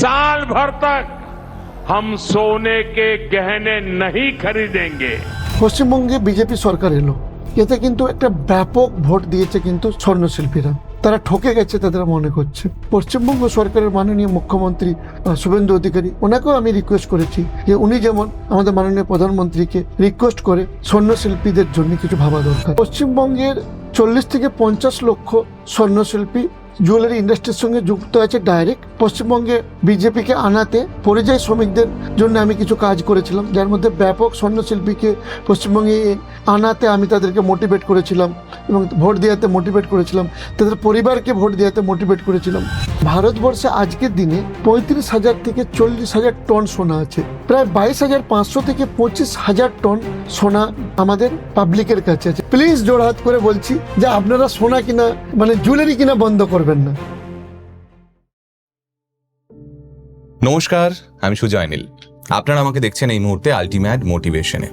साल भर तक हम सोने के गहने नहीं खरीदेंगे। পশ্চিমবঙ্গে বিজেপি সরকার এলো, এতে কিন্তু একটা ব্যাপক ভোট দিয়েছে কিন্তু স্বর্ণশিল্পীরা। তারা ঠকে গেছে তাদের মনে করছে। পশ্চিমবঙ্গ সরকারের মাননীয় মুখ্যমন্ত্রী শুভেন্দু অধিকারী, ওনাকেও আমি রিকোয়েস্ট করেছি যে উনি যেমন আমাদের মাননীয় প্রধানমন্ত্রীকে রিকোয়েস্ট করে স্বর্ণশিল্পীদের জন্য কিছু ভাবা দরকার। পশ্চিমবঙ্গের 40 থেকে 50 লক্ষ স্বর্ণশিল্পী জুয়েলারি ইন্ডাস্ট্রির সঙ্গে যুক্ত আছে ডাইরেক্ট। পশ্চিমবঙ্গে বিজেপিকে আনাতে পরিযায়ী শ্রমিকদের জন্য আমি কিছু কাজ করেছিলাম, যার মধ্যে ব্যাপক স্বর্ণশিল্পীকে পশ্চিমবঙ্গে আনাতে আমি তাদেরকে মোটিভেট করেছিলাম এবং ভোট দেওয়াতে মোটিভেট করেছিলাম, তাদের পরিবারকে ভোট দেওয়াতে মোটিভেট করেছিলাম। ভারতবর্ষে আজকের দিনে 35,000 থেকে 40,000 টন সোনা আছে। প্রায় 22,500 থেকে 25,000 টন সোনা আমাদের পাবলিকের কাছে আছে। প্লিজ জোড়হাত করে বলছি যে আপনারা সোনা কিনা মানে জুয়েলারি কিনা বন্ধ করবেন না। নমস্কার, আমি সুজয় নীল। আপনারা আমাকে দেখছেন এই মুহূর্তে আলটিমেট মোটিভেশনে।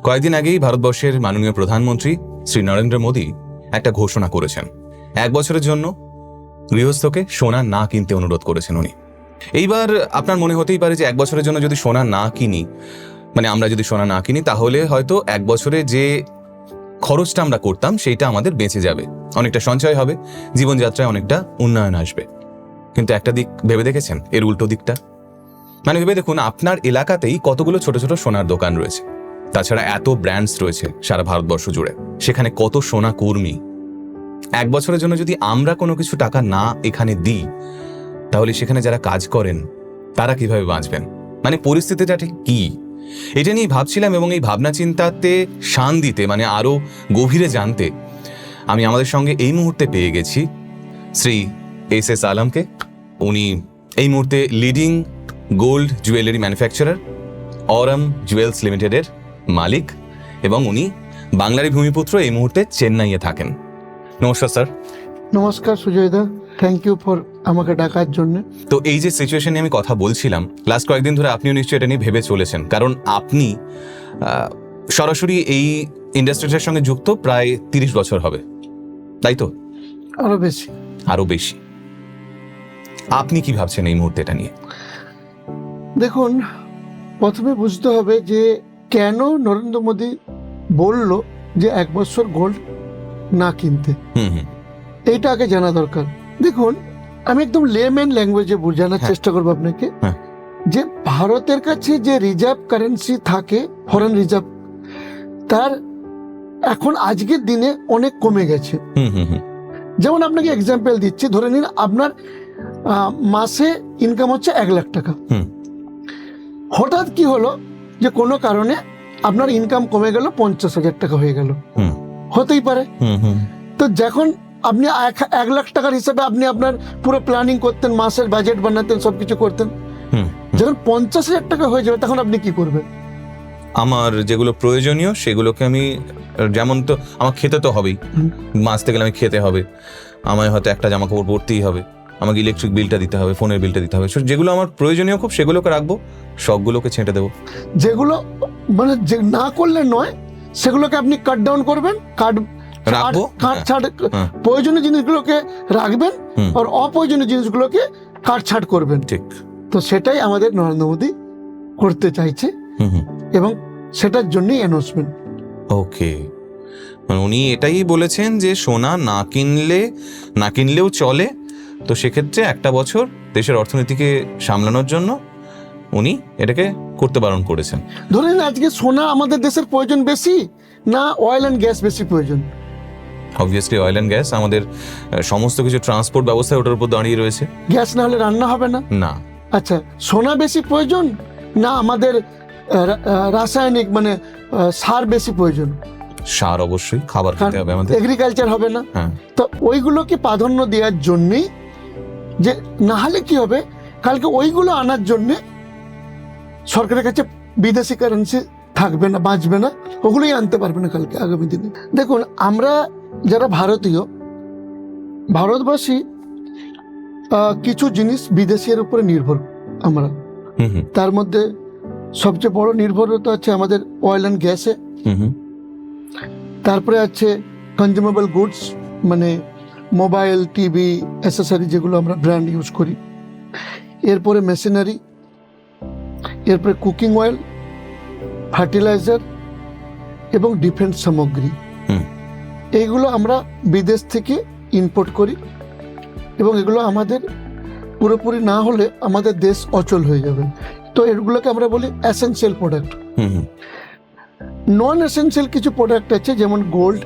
কয়েকদিন আগেই ভারতবর্ষের মাননীয় প্রধানমন্ত্রী শ্রী নরেন্দ্র মোদী একটা ঘোষণা করেছেন। 1 বছরের জন্য গৃহস্থকে সোনা না কিনতে অনুরোধ করেছেন উনি। এইবার আপনার মনে হতেই পারে যে 1 বছরের জন্য যদি সোনা না কিনি, মানে আমরা যদি সোনা না কিনি, তাহলে হয়তো 1 বছরে যে খরচটা আমরা করতাম সেইটা আমাদের বেঁচে যাবে, অনেকটা সঞ্চয় হবে, জীবনযাত্রায় অনেকটা উন্নয়ন আসবে। কিন্তু একটা দিক ভেবে দেখেছেন, এর উল্টো দিকটা? মানে ভেবে দেখুন, আপনার এলাকাতেই কতগুলো ছোট ছোট সোনার দোকান রয়েছে, তাছাড়া এত ব্র্যান্ডস রয়েছে সারা ভারতবর্ষ জুড়ে, সেখানে কত সোনা কর্মী। 1 বছরের জন্য যদি আমরা কোনো কিছু টাকা না এখানে দিই, তাহলে সেখানে যারা কাজ করেন তারা কিভাবে বাঁচবেন? মানে পরিস্থিতিটা ঠিক কি? এটা নিয়ে ভাবছিলাম এবং এই ভাবনা চিন্তাতে শান দিতে, মানে আরো গভীরে জানতে, আমি আমাদের সঙ্গে এই মুহূর্তে পেয়ে গেছি শ্রী এস আলমকে। উনি এই মুহূর্তে leading gold jewellery manufacturer Aurum Jewels লিমিটেডের মালিক, এবং উনি বাংলারই ভূমিপুত্র, এই মুহূর্তে চেন্নাইয়ে থাকেন। নমস্কার স্যার। নমস্কার সুজয়দা, থ্যাংক ইউ ফর আমাকে ডাকার জন্য। তো এই যে সিচুয়েশন নিয়ে আমি কথা বলছিলাম, লাস্ট কয়েকদিন ধরে আপনিও নিশ্চয়ই এটা নিয়ে ভেবে চলেছেন, কারণ আপনি সরাসরি এই ইন্ডাস্ট্রিটার সঙ্গে যুক্ত প্রায় 30 বছর হবে, তাই তো? আরো বেশি। আপনি কি ভাবছেন এই মুহূর্তে এটা নিয়ে? দেখুন, প্রথমে বুঝতে হবে যে কেন নরেন্দ্র মোদী বলল যে 1 বছর গোল্ড না কিনতে, এইটা আগে জানা দরকার। দেখুন, আমি একদম লেম্যান ল্যাঙ্গুয়েজে বোঝানোর চেষ্টা করবো আপনাকে যে ভারতের কাছে যে রিজার্ভ কারেন্সি থাকে, ফরেন রিজার্ভ, তার এখন আজকের দিনে অনেক কমে গেছে। যেমন আপনাকে এক্সাম্পল দিচ্ছি, ধরে নিন আপনার মাসে ইনকাম হচ্ছে 1 লাখ টাকা। হঠাৎ কি হলো যে কোনো কারণে আপনার ইনকাম কমে গেল, 50,000 টাকা হয়ে গেল, হতেই পারে। তো যখন আপনি 1 লাখ টাকার হিসাবে আপনি আপনার পুরো প্ল্যানিং করতেন, মাসের বাজেট বানাতেন, সবকিছু করতেন, যখন 50,000 টাকা হয়ে যাবে তখন আপনি কি করবেন? আমার যেগুলো প্রয়োজনীয় সেগুলোকে আমি, যেমন তো আমার খেতে তো হবেই, মাস থেকে আমি খেতে হবে, আমায় হয়তো একটা জামা কাপড় পরতেই হবে, আমাকে ইলেকট্রিক বিলটা দিতে হবে, ফোনের বিলটা দিতে হবে, যেগুলো আমার প্রয়োজনীয় খুব সেগুলোকে রাখবো, সবগুলোকে ছেঁটে দেবো। যেগুলো মানে যে না করলে নয় সেগুলোকে আপনি কাট ডাউন করবেন, রাখবো, প্রয়োজনীয় জিনিসগুলোকে রাখবেন আর অপ্রয়োজনীয় জিনিসগুলোকে কাটছাট করবেন। ঠিক। তো সেটাই আমাদের নরেন্দ্র মোদী করতে চাইছে এবং সেটার জন্যই অ্যানাউন্সমেন্ট। ওকে, মানে উনি এটাই বলেছেন যে সোনা না কিনলেও চলে, তো সেক্ষেত্রে 1 বছর দেশের অর্থনীতিকে সামলানোর জন্য উনি এটাকে করতে বারণ করেছেন। ধরেন আজকে সোনা আমাদের দেশের প্রয়োজন বেশি না অয়েল অ্যান্ড গ্যাস বেশি প্রয়োজন? অবভিয়াসলি অয়েল অ্যান্ড গ্যাস, আমাদের সমস্ত কিছু ট্রান্সপোর্ট ব্যবস্থা ওটার উপর দাঁড়িয়ে রয়েছে। গ্যাস না হলে রান্না হবে না। না। আচ্ছা, সোনা বেশি প্রয়োজন না আমাদের রাসায়নিক মানে সার বেশি প্রয়োজন? সার অবশ্যই, খাবার খেতে হবে আমাদের, এগ্রিকালচার হবে না। তো ওইগুলোকে প্রাধান্য দেওয়ার জন্যই, যে না হলে কি হবে, কালকে ওইগুলো আনার জন্য সরকারের কাছে বিদেশি কারেন্সি থাকবে না, বাঁচবে না, ওগুলোই আনতে পারবে না কালকে আগামী দিনে। দেখুন, আমরা যারা ভারতবাসী কিছু জিনিস বিদেশের উপরে নির্ভর আমরা। তার মধ্যে সবচেয়ে বড় নির্ভরতা আছে আমাদের অয়েল অ্যান্ড গ্যাসে, তারপরে আছে কনজিউমেবল গুডস, মানে মোবাইল, টিভি, অ্যাসেসরি, যেগুলো আমরা ব্র্যান্ড ইউজ করি। এরপরে মেশিনারি, এরপরে কুকিং অয়েল, ফার্টিলাইজার এবং ডিফেন্স সামগ্রী, হুম। এইগুলো আমরা বিদেশ থেকে ইম্পোর্ট করি এবং এগুলো আমাদের পুরোপুরি না হলে আমাদের দেশ অচল হয়ে যাবে। তো এগুলোকে আমরা বলি এসেনশিয়াল প্রোডাক্ট। হুম হুম নন এসেনশিয়াল কিছু প্রোডাক্ট আছে, যেমন গোল্ড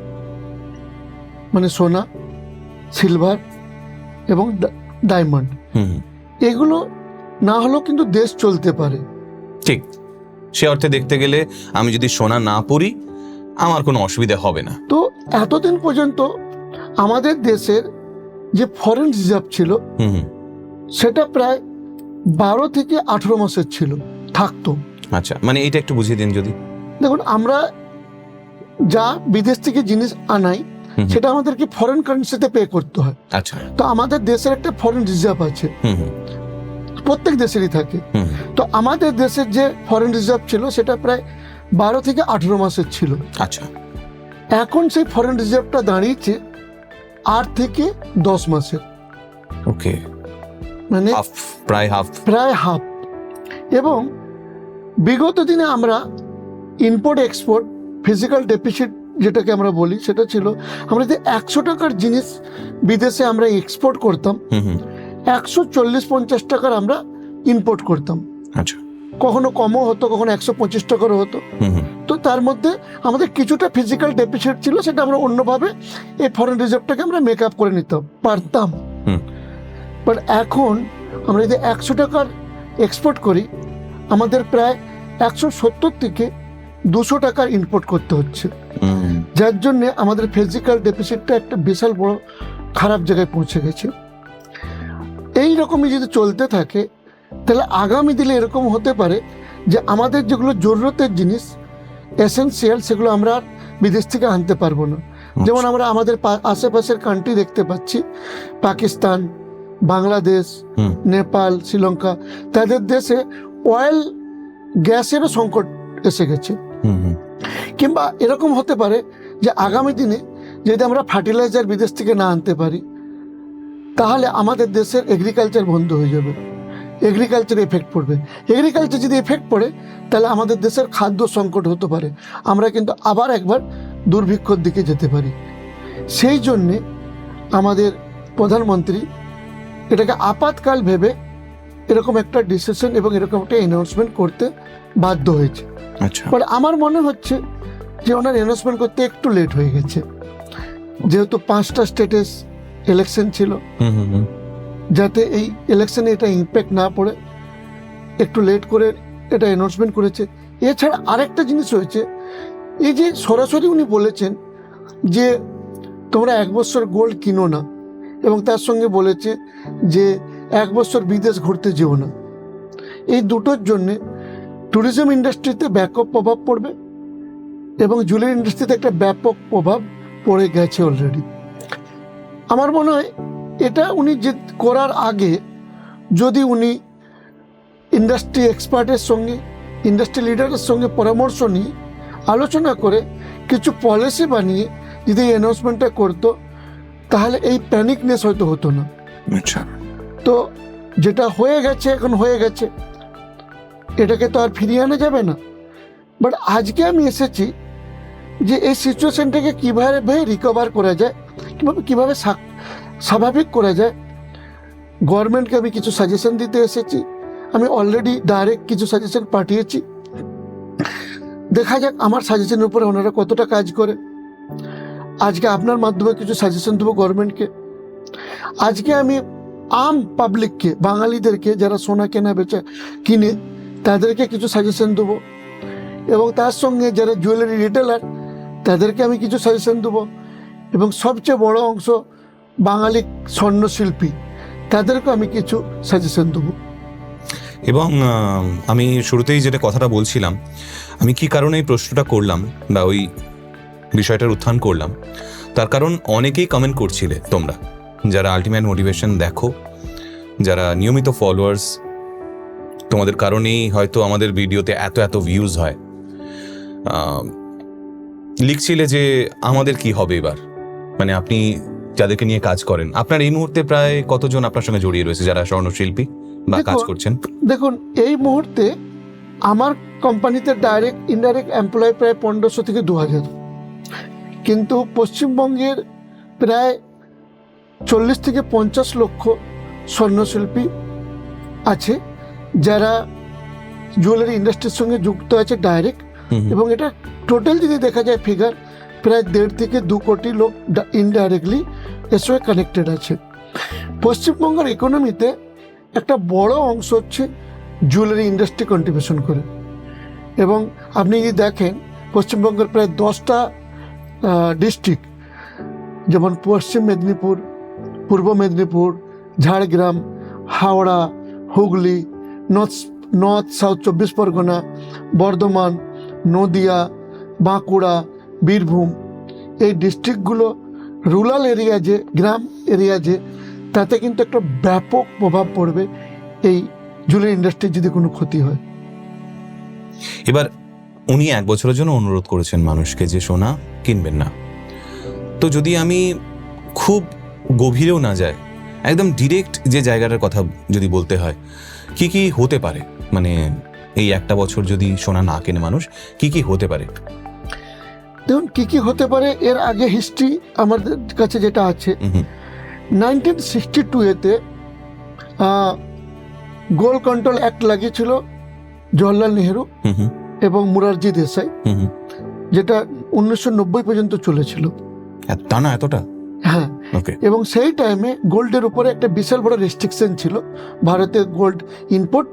মানে সোনা, সিলভার এবং ডায়মন্ড। হুম। এগুলো না হলেও কিন্তু দেশ চলতে পারে। ঠিক, সে অর্থে দেখতে গেলে আমি যদি সোনা না পরি আমার কোনো অসুবিধা হবে না। তো এতদিন পর্যন্ত আমাদের দেশের যে ফরেন রিজার্ভ ছিল হুম হুম সেটা প্রায় 12 থেকে 18 মাসের ছিল, থাকতো। আচ্ছা, মানে এইটা একটু বুঝিয়ে দিন যদি। দেখুন, আমরা যা বিদেশ থেকে জিনিস আনাই হুম হুম, সেটা আমাদেরকে ফরেন কারেন্সিতে পে করতে হয়। আচ্ছা। তো আমাদের দেশের একটা ফরেন রিজার্ভ আছে, হুম হুম প্রত্যেক দেশেরই থাকে। হুম তো আমাদের দেশের যে ফরেন রিজার্ভ ছিল সেটা প্রায় 12 থেকে 18 মাসের ছিল। আচ্ছা। এখন সেই ফরেন রিজার্ভটা দাঁড়িয়েছে 8 থেকে 10 মাসের, ওকে, মানে হাফ, প্রায় হাফ। প্রায় হাফ। এবং বিগত দিনে আমরা ইম্পোর্ট এক্সপোর্ট ফিজিক্যাল ডেফিসিট যেটাকে আমরা বলি, সেটা ছিল আমরা যদি 100 টাকার জিনিস বিদেশে আমরা এক্সপোর্ট করতাম, হুম হুম 140-50 টাকার আমরা ইম্পোর্ট করতাম। আচ্ছা। কখনো কমও হতো, কখনো 125 টাকারও হতো। হুম হুম তো তার মধ্যে আমাদের কিছুটা ফিজিক্যাল ডেফিসিট ছিল, সেটা আমরা অন্যভাবে এই ফরেন রিজার্ভটাকে আমরা মেক আপ করে নিতে পারতাম। হুম। বাট এখন আমরা যদি 100 টাকার এক্সপোর্ট করি, আমাদের প্রায় 170 থেকে 200 টাকার ইম্পোর্ট করতে হচ্ছে, হুম, যার জন্যে আমাদের ফিজিক্যাল ডেফিসিটটা একটা বিশাল বড় খারাপ জায়গায় পৌঁছে গেছে। এই রকমই যদি চলতে থাকে তাহলে আগামী দিনে এরকম হতে পারে যে আমাদের যেগুলো জরুরতের জিনিস এসেনশিয়াল, সেগুলো আমরা আর বিদেশ থেকে আনতে পারবো না। যেমন আমরা আমাদের আশেপাশের কান্ট্রি দেখতে পাচ্ছি, পাকিস্তান, বাংলাদেশ, হুম। নেপাল, শ্রীলঙ্কা, তাদের দেশে অয়েল গ্যাসেরও সংকট এসে গেছে। হুম হুম কিংবা এরকম হতে পারে যে আগামী দিনে যদি আমরা ফার্টিলাইজার বিদেশ থেকে না আনতে পারি, তাহলে আমাদের দেশের এগ্রিকালচার বন্ধ হয়ে যাবে, এগ্রিকালচারে এফেক্ট পড়বে। এগ্রিকালচার যদি এফেক্ট পড়ে তাহলে আমাদের দেশের খাদ্য সংকট হতে পারে, আমরা কিন্তু আবার একবার দুর্ভিক্ষর দিকে যেতে পারি। সেই জন্যে আমাদের প্রধানমন্ত্রী এটাকে আপাতকাল ভেবে এরকম একটা ডিসিশন এবং এরকম একটা অ্যানাউন্সমেন্ট করতে বাধ্য হয়েছে। আচ্ছা। বাট আমার মনে হচ্ছে যে ওনার অ্যানাউন্সমেন্ট করতে একটু লেট হয়ে গেছে, যেহেতু 5টা স্টেটে ইলেকশন ছিল, হুম হুম হুম যাতে এই ইলেকশনে এটা ইম্প্যাক্ট না পড়ে একটু লেট করে এটা অ্যানাউন্সমেন্ট করেছে। এছাড়া আরেকটা জিনিস হয়েছে, এই যে সরাসরি উনি বলেছেন যে তোমরা 1 বছর গোল্ড কিনো না, এবং তার সঙ্গে বলেছে যে 1 বছর বিদেশ ঘুরতে যেও না। এই দুটোর জন্যে ট্যুরিজম ইন্ডাস্ট্রিতে ব্যাপক প্রভাব পড়বে এবং জুয়েলারি ইন্ডাস্ট্রিতে একটা ব্যাপক প্রভাব পড়ে গেছে অলরেডি। আমার মনে হয় এটা উনি যে করার আগে যদি উনি ইন্ডাস্ট্রি এক্সপার্টের সঙ্গে, ইন্ডাস্ট্রি লিডারের সঙ্গে পরামর্শ নিয়ে আলোচনা করে কিছু পলিসি বানিয়ে যদি এই অ্যানাউন্সমেন্টটা করতো, তাহলে এই প্যানিকনেস হয়তো হতো না। আচ্ছা। তো যেটা হয়ে গেছে এখন হয়ে গেছে, এটাকে তো আর ফিরিয়ে আনা যাবে না। বাট আজকে আমি এসেছি যে এই সিচুয়েশনটাকে কীভাবে রিকভার করা যায়, কীভাবে স্বাভাবিক করা যায়। গভর্নমেন্টকে আমি কিছু সাজেশন দিতে এসেছি। আমি অলরেডি ডাইরেক্ট কিছু সাজেশন পাঠিয়েছি, দেখা যাক আমার সাজেশনের উপরে ওনারা কতটা কাজ করে। আজকে আপনার মাধ্যমে কিছু সাজেশন দেবো গভর্নমেন্টকে। আজকে আমি আম পাবলিককে, বাঙালিদেরকে যারা সোনা কেনা বেচা কিনে, তাদেরকে কিছু সাজেশন দেবো, এবং তার সঙ্গে যারা জুয়েলারি রিটেলার তাদেরকে আমি কিছু সাজেশন দেবো, এবং সবচেয়ে বড় অংশ বাঙালি স্বর্ণশিল্পী, তাদেরকে আমি কিছু সাজেশন দেবো। এবং আমি শুরুতেই যেটা কথাটা বলছিলাম, আমি কি কারণে এই প্রশ্নটা করলাম বা ওই বিষয়টার উত্থান করলাম, তার কারণ অনেকেই কমেন্ট করছিলে তোমরা যারা আলটিমেট মোটিভেশন দেখো, যারা নিয়মিত ফলোয়ার্স, তোমাদের কারণেই হয়তো আমাদের ভিডিওতে এত এত ভিউজ হয়। লিখছিলে যে আমাদের কি হবে এবার, মানে আপনি যাদেরকে নিয়ে কাজ করেন, আপনার এই মুহূর্তে প্রায় কতজন আপনার সঙ্গে জড়িয়ে রয়েছে যারা স্বর্ণশিল্পী বা কাজ দেখুন, করছেন? দেখুন এই মুহূর্তে আমার কোম্পানিতে ডাইরেক্ট ইনডাইরেক্ট এমপ্লয় প্রায় 1500 থেকে 2000, কিন্তু পশ্চিমবঙ্গের প্রায় 40 থেকে 50 লক্ষ স্বর্ণশিল্পী আছে যারা জুয়েলারি ইন্ডাস্ট্রির সঙ্গে যুক্ত আছে ডাইরেক্ট, এবং এটা টোটাল যদি দেখা যায় ফিগার প্রায় 1.5 থেকে 2 কোটি লোক ইনডাইরেক্টলি এর সঙ্গে কানেক্টেড আছে। পশ্চিমবঙ্গের ইকোনমিতে একটা বড় অংশ হচ্ছে জুয়েলারি ইন্ডাস্ট্রি কন্ট্রিবিউশন করে, এবং আপনি যদি দেখেন পশ্চিমবঙ্গের প্রায় 10টা ডিস্ট্রিক্ট, যেমন পশ্চিম মেদিনীপুর, পূর্ব মেদিনীপুর, ঝাড়গ্রাম, হাওড়া, হুগলি, নর্থ সাউথ 24 পরগনা, বর্ধমান, নদিয়া, বাঁকুড়া, বীরভূম, এই ডিস্ট্রিক্টগুলো রুরাল এরিয়া যে গ্রাম এরিয়া যে, তাতে কিন্তু একটা ব্যাপক প্রভাব পড়বে এই জুয়েলারি ইন্ডাস্ট্রির যদি কোনো ক্ষতি হয়। এবার উনি 1 বছরের জন্য অনুরোধ করেছেন মানুষকে যে সোনা কিনবেন না। তো যদি আমি খুব গভীরেও না যাই, একদম ডিরেক্ট যে জায়গাটার কথা যদি বলতে হয়, কি কি হতে পারে, মানে এই 1টা বছর যদি সোনা না কেনে মানুষ, কি কি হতে পারে? দেখুন কি কি হতে পারে, এর আগে হিস্ট্রি আমাদের কাছে যেটা আছে, 1962-এতে গোল্ড কন্ট্রোল অ্যাক্ট লাগিয়েছিল জওহরলাল নেহেরু এবং মুরারজি দেশাই, যেটা 1990 পর্যন্ত চলেছিল। টানা এতটা? হ্যাঁ, ওকে। এবং সেই টাইমে গোল্ডের উপরে একটা বিশাল বড় রেস্ট্রিকশন ছিল ভারতে গোল্ড ইম্পোর্ট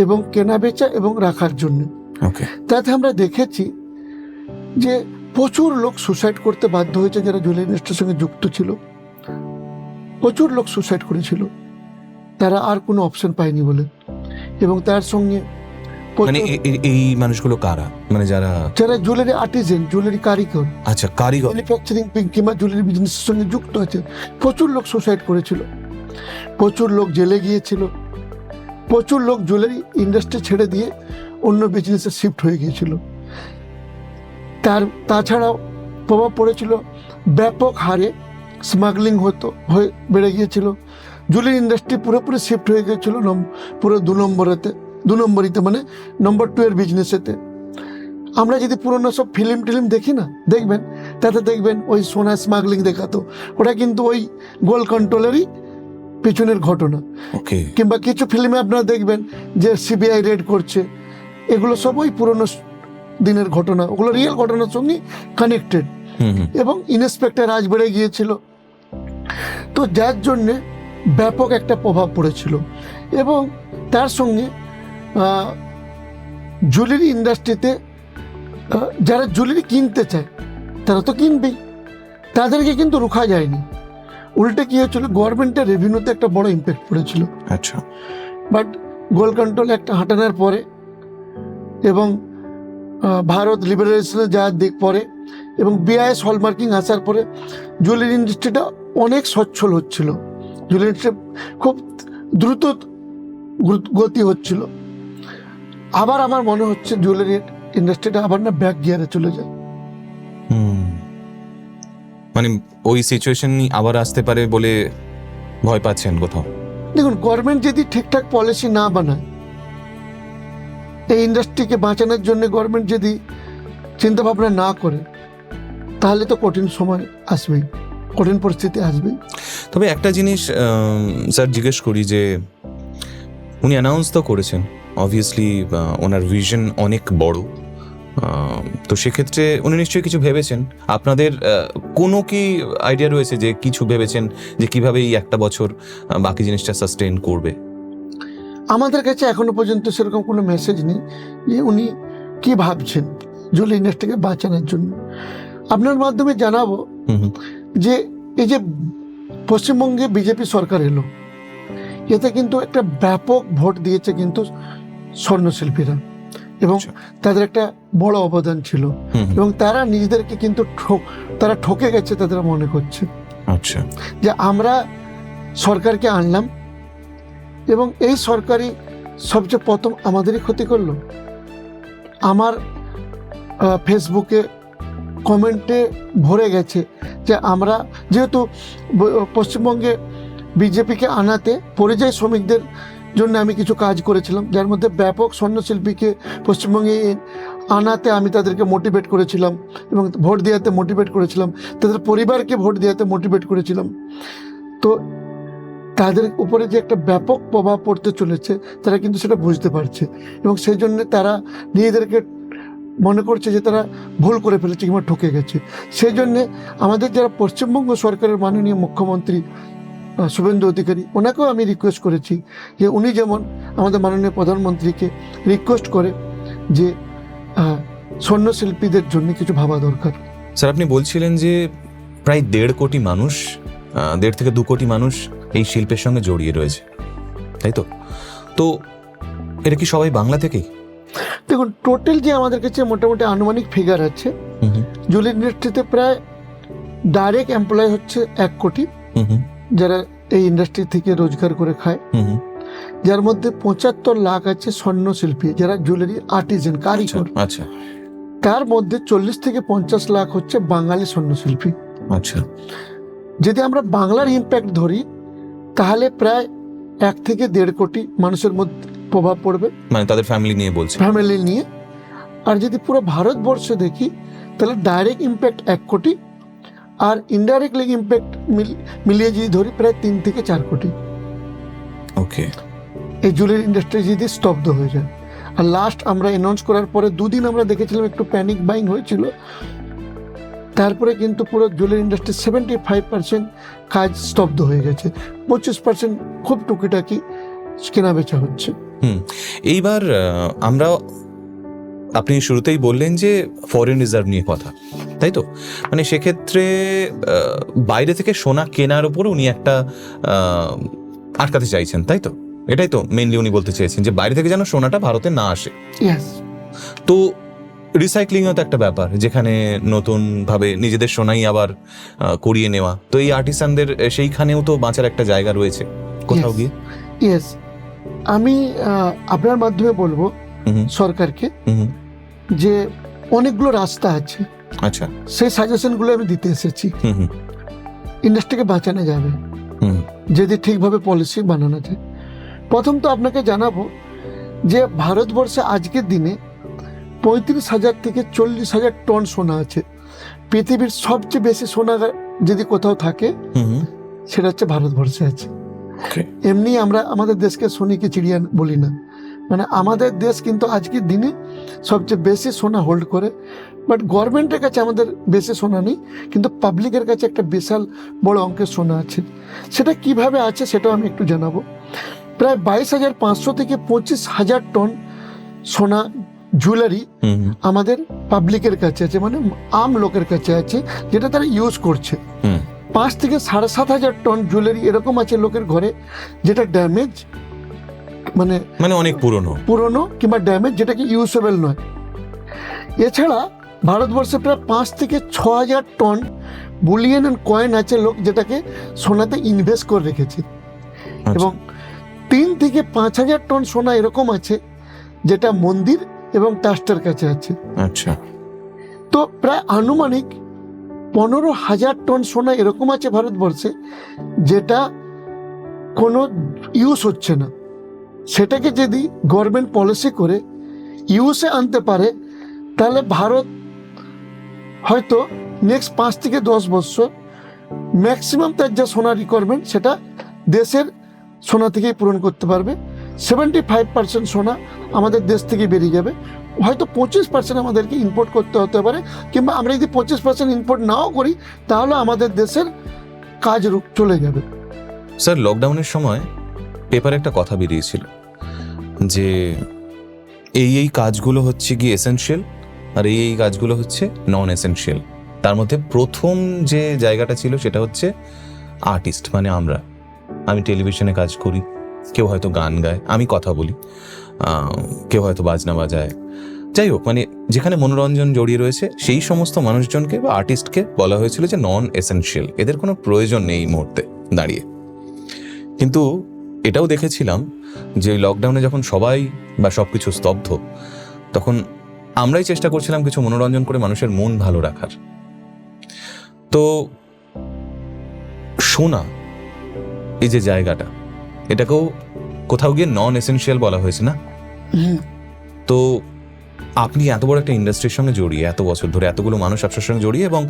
এবং কেনা বেচা এবং রাখার জন্য। ওকে। তাতে আমরা দেখেছি যে প্রচুর লোক সুসাইড করতে বাধ্য হয়েছে যারা জুয়েলারি ইন্ডাস্ট্রির সঙ্গে যুক্ত ছিল, প্রচুর লোক সুসাইড করেছিল, তারা আর কোনো অপশন পায়নি বলে। এবং তার সঙ্গে মানে এই মানুষগুলো কারা, মানে যারা জুয়েলারি আর্টিজেন, জুয়েলারি কারিগর, আচ্ছা কারিগর, ম্যানুফ্যাকচারিং কিংবা জুয়েলারি বিজনেসের সঙ্গে যুক্ত আছে, প্রচুর লোক সুসাইড করেছিল, প্রচুর লোক জেলে গিয়েছিল, প্রচুর লোক জুয়েলারি ইন্ডাস্ট্রি ছেড়ে দিয়ে অন্য বিজনেসে শিফট হয়ে গিয়েছিল। তাছাড়াও প্রভাব পড়েছিল ব্যাপক হারে স্মাগলিং হয়ে বেড়ে গিয়েছিল, জুয়েলারি ইন্ডাস্ট্রি পুরোপুরি শিফট হয়ে গিয়েছিল পুরো 2 নম্বরিতে, মানে নম্বর 2 এর বিজনেসেতে। আমরা যদি পুরোনো সব ফিল্ম দেখি না, দেখবেন তাতে দেখবেন ওই সোনা স্মাগলিং দেখাতো, ওটা কিন্তু ওই গোল্ড কন্ট্রোলেরই পিছনের ঘটনা। কিংবা কিছু ফিল্মে আপনারা দেখবেন যে সিবিআই রেড করছে, এগুলো সব ওই পুরোনো দিনের ঘটনা, ওগুলো রিয়েল ঘটনার সঙ্গে কানেক্টেড। এবং ইন্সপেক্টর রাজ বেড়ে গিয়েছিল, তো যার জন্যে ব্যাপক একটা প্রভাব পড়েছিল। এবং তার সঙ্গে জুয়েলারি ইন্ডাস্ট্রিতে যারা জুয়েলারি কিনতে চায় তারা তো কিনবেই, তাদেরকে কিন্তু রোখা যায়নি। উল্টে কি হয়েছিল, গভর্নমেন্টের রেভিনিউতে একটা বড় ইম্প্যাক্ট পড়েছিল। আচ্ছা। বাট গোল্ড কন্ট্রোল একটা হাঁটানোর পরে এবং ভারত লিবারেলাইজেশনে যাওয়ার দিক পরে এবং বিআইএস হলমার্কিং আসার পরে জুয়েলারি ইন্ডাস্ট্রিটা অনেক সচ্ছল হচ্ছিল, জুয়েলারি ইন্ডাস্ট্রি খুব দ্রুত গতি হচ্ছিল। আবার আমার মনে হচ্ছে জুয়েলারি ইন্ডাস্ট্রিটা আবার না ব্যাক গিয়ারে চলে যায়। মানে ওই সিচুয়েশন আবার আসতে পারে বলে ভয় পাচ্ছেন কোথাও? দেখুন, গভর্নমেন্ট যদি ঠিকঠাক পলিসি না বানায়, এই ইন্ডাস্ট্রিকে বাঁচানোর জন্য গভর্নমেন্ট যদি চিন্তা ভাবনা না করে, তাহলে তো কঠিন সময় আসবেই, কঠিন পরিস্থিতি আসবেই। তবে একটা জিনিস স্যার জিজ্ঞেস করি, যে উনি অ্যানাউন্স তো করেছেন, অবভিয়াসলি ওনার ভিশন অনেক বড়, তো সেক্ষেত্রে উনি নিশ্চয়ই কিছু ভেবেছেন। আপনাদের কোনো কি আইডিয়া রয়েছে যে কিছু ভেবেছেন যে কিভাবে এই 1টা বছর বাকি জিনিসটা সাস্টেইন করবে? আমাদের কাছে এখনো পর্যন্ত সেরকম কোনো মেসেজ নেই যে উনি কি ভাবছেন জুয়েলারি ইন্ডাস্ট্রিকে বাঁচানোর জন্য। আপনার মাধ্যমে জানাবো যে এই যে পশ্চিমবঙ্গে বিজেপি সরকার এলো, এতে কিন্তু একটা ব্যাপক ভোট দিয়েছে কিন্তু স্বর্ণশিল্পীরা, এবং তাদের একটা বড় অবদান ছিল, এবং তারা নিজেদেরকে কিন্তু তারা ঠকে গেছে, তাদের মনে করছে। আচ্ছা, যে আমরা সরকারকে আনলাম এবং এই সরকারই সবচেয়ে প্রথম আমাদেরই ক্ষতি করলো। আমার ফেসবুকে কমেন্টে ভরে গেছে যে আমরা যেহেতু পশ্চিমবঙ্গে বিজেপিকে আনাতে পরিযায়ী শ্রমিকদের জন্য আমি কিছু কাজ করেছিলাম, যার মধ্যে ব্যাপক স্বর্ণশিল্পীকে পশ্চিমবঙ্গে আনাতে আমি তাদেরকে মোটিভেট করেছিলাম এবং ভোট দেওয়াতে মোটিভেট করেছিলাম, তাদের পরিবারকে ভোট দেওয়াতে মোটিভেট করেছিলাম। তো তাদের উপরে যে একটা ব্যাপক প্রভাব পড়তে চলেছে তারা কিন্তু সেটা বুঝতে পারছে এবং সেই জন্য তারা নিজেদেরকে মনে করছে যে তারা ভুল করে ফেলেছে কিংবা ঠকে গেছে। সেই জন্যে আমাদের যারা পশ্চিমবঙ্গ সরকারের মাননীয় মুখ্যমন্ত্রী শুভেন্দু অধিকারী, ওনাকেও আমি রিকোয়েস্ট করেছি যে উনি যেমন আমাদের মাননীয় প্রধানমন্ত্রীকে রিকোয়েস্ট করে যে স্বর্ণশিল্পীদের জন্য কিছু ভাবা দরকার। স্যার, আপনি বলছিলেন যে প্রায় 1.5 কোটি মানুষ, 1.5 থেকে 2 কোটি মানুষ এই শিল্পের সঙ্গে জড়িয়ে রয়েছে, তাই তো? তো এটা কি সবাই বাংলা থেকেই? দেখুন, টোটাল যে আমাদের কাছে মোটামুটি আনুমানিক ফিগার আছে, জুয়েলারি ইন্ডাস্ট্রিতে প্রায় ডাইরেক্ট এমপ্লয় হচ্ছে 1 কোটি যারা এই ইন্ডাস্ট্রি থেকে রোজগার করে খায়, যার মধ্যে 75 লাখ আছে স্বর্ণশিল্পী যারা জুয়েলারি আর্টিজান কারিগর। আচ্ছা। তার মধ্যে 40 থেকে 50 লাখ হচ্ছে বাঙালি স্বর্ণশিল্পী। আচ্ছা। যদি আমরা বাংলার ইম্প্যাক্ট ধরি তাহলে প্রায় 1 থেকে 1.5 কোটি মানুষের মধ্যে প্রভাব পড়বে, মানে তাদের ফ্যামিলি নিয়ে বলছে, ফ্যামিলি নিয়ে। আর যদি পুরো ভারতবর্ষে দেখি তাহলে ডাইরেক্ট ইম্প্যাক্ট 1 কোটি আর ইনডাইরেক্টলি ইম্প্যাক্ট মিলিয়ে যদি ধরি প্রায় 3 থেকে 4 কোটি। ওকে। এই জুয়েলারি ইন্ডাস্ট্রি যদি স্তব্ধ হয়ে যায়। আর লাস্ট আমরা অ্যানাউন্স করার পরে 2 দিন আমরা দেখেছিলাম একটু প্যানিক বাইং হয়েছিল, তারপরে কিন্তু পুরো জুয়েলারি ইন্ডাস্ট্রি 75% কাজ স্তব্ধ হয়ে গেছে, 25% খুব টুকিটাকি কেনা বেচা হচ্ছে। এইবার আমরা, আপনি শুরুতেই বললেন যে ফরেন রিজার্ভ নিয়ে কথা, তাই তো? মানে সেক্ষেত্রে বাইরে থেকে সোনা কেনার উপর উনি একটা আটকাতে চাইছেন, তাই তো? এটাই তো মেইনলি উনি বলতে চেয়েছেন, যে বাইরে থেকে যেন সোনাটা ভারতে না আসে। তো রিসাইক্লিংও তো একটা ব্যাপার, যেখানে নতুন ভাবে নিজেদের সোনাই আবার করিয়ে নেওয়া। তো এই আর্টিসানদের সেইখানেও তো বাঁচার একটা জায়গা রয়েছে কোথাও গিয়ে। ইয়েস, আমি আপনার মাধ্যমে বলবো সরকারকে যে অনেকগুলো রাস্তা আছে। আচ্ছা। সেই সাজেশনগুলো আমি দিতে এসেছি। ইন্ডাস্ট্রিকে বাঁচানো যাবে যদি ঠিকভাবে পলিসি বানানো যায়। প্রথম তো আপনাকে জানাবো যে ভারতবর্ষে আজকের দিনে 35,000 থেকে 40,000 টন সোনা আছে। পৃথিবীর সবচেয়ে বেশি সোনা যদি কোথাও থাকে সেটা হচ্ছে ভারতবর্ষে আছে। এমনি আমরা আমাদের দেশকে সোনিকে চিড়িয়া বলি না, মানে আমাদের দেশ কিন্তু আজকের দিনে সবচেয়ে বেশি সোনা হোল্ড করে। বাট গভর্নমেন্টের কাছে আমাদের বেশি সোনা নেই, কিন্তু পাবলিকের কাছে একটা বিশাল বড় অঙ্কের সোনা আছে। সেটা কিভাবে আছে সেটাও আমি একটু জানাবো। প্রায় 22,500 থেকে 25,000 টন সোনা জুয়েলারি আমাদের পাবলিকের কাছে আছে, মানে আম লোকের কাছে আছে, যেটা তারা ইউজ করছে। 5 থেকে 7,500 টন জুয়েলারি এরকম আছে লোকের ঘরে যেটা ড্যামেজ, মানে অনেক পুরনো কিংবা ড্যামেজ, যেটাকে ইউজেবল নয়। এছাড়া ভারতবর্ষে প্রায় 5 থেকে 6,000 টন বুলিয়ন অ্যান্ড কয়েন আছে লোক যেটাকে সোনাতে ইনভেস্ট করে রেখেছে। এবং 3 থেকে 5,000 টন সোনা এরকম আছে যেটা মন্দির এবং ট্রাস্টের কাছে আছে। আচ্ছা। তো প্রায় আনুমানিক 15,000 টন সোনা এরকম আছে ভারতবর্ষে যেটা কোনো ইউজ হচ্ছে না। সেটাকে যদি গভর্নমেন্ট পলিসি করে ইউজে আনতে পারে তাহলে ভারত হয়তো নেক্সট 5 থেকে 10 বছর ম্যাক্সিমাম তার যা সোনা রিকোয়ারমেন্ট সেটা দেশের সোনা থেকেই পূরণ করতে পারবে। 75% সোনা আমাদের দেশ থেকে বেরিয়ে যাবে। হয়তো 25% আমাদেরকে ইম্পোর্ট করতে হতে পারে, কিংবা আমরা যদি 25% ইম্পোর্ট নাও করি তাহলে আমাদের দেশের কাজ চলে যাবে। স্যার, লকডাউনের সময় পেপারে একটা কথা বেরিয়েছিল যে এই কাজগুলো হচ্ছে কি এসেনশিয়াল আর এই কাজগুলো হচ্ছে নন এসেনশিয়াল। তার মধ্যে প্রথম যে জায়গাটা ছিল সেটা হচ্ছে আর্টিস্ট, মানে আমি টেলিভিশনে কাজ করি, কেউ হয়তো গান গায়, আমি কথা বলি, কেউ হয়তো বাজনা বাজায়, যাই হোক, মানে যেখানে মনোরঞ্জন জড়িয়ে রয়েছে সেই সমস্ত মানুষজনকে বা আর্টিস্টকে বলা হয়েছিল যে নন এসেনশিয়াল, এদের কোনো প্রয়োজন নেই এই মুহূর্তে দাঁড়িয়ে। কিন্তু এটাও দেখেছিলাম যে লকডাউনে যখন সবাই বা সবকিছু স্তব্ধ, তখন আমরাই চেষ্টা করছিলাম কিছু মনোরঞ্জন করে মানুষের মন ভালো রাখার। তো সোনা এই যে জায়গাটা, এটাকেও কোথাও গিয়ে নন এসেনশিয়াল বলা হয়েছে না? তো আপনি এত বড় একটা ইন্ডাস্ট্রির সঙ্গে জড়িয়ে, এত বছর ধরে এতগুলো মানুষ আপনার সঙ্গে জড়িয়ে, এবং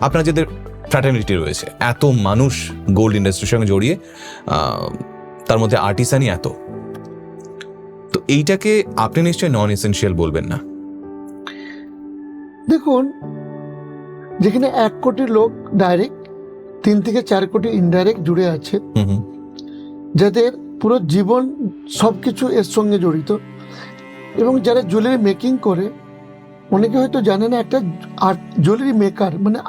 আপনার যাদের ফ্র্যাটার্নিটি রয়েছে, এত মানুষ গোল্ড ইন্ডাস্ট্রির সঙ্গে জড়িয়ে, তার মধ্যে আর্টিসানই এত, তো এইটাকে আপনি নিশ্চয়ই নন এসেনশিয়াল বলবেন না? দেখুন, যেখানে 1 কোটি লোক ডাইরেক্ট, 3 থেকে 4 কোটি ইনডাইরেক্ট জুড়ে আছে, যাদের পুরো জীবন সবকিছু এর সঙ্গে জড়িত, এবং যারা জুয়েলারি মেকিং করে, অনেকে হয়তো জানে না, একটা জুয়েলারি মেকার মানে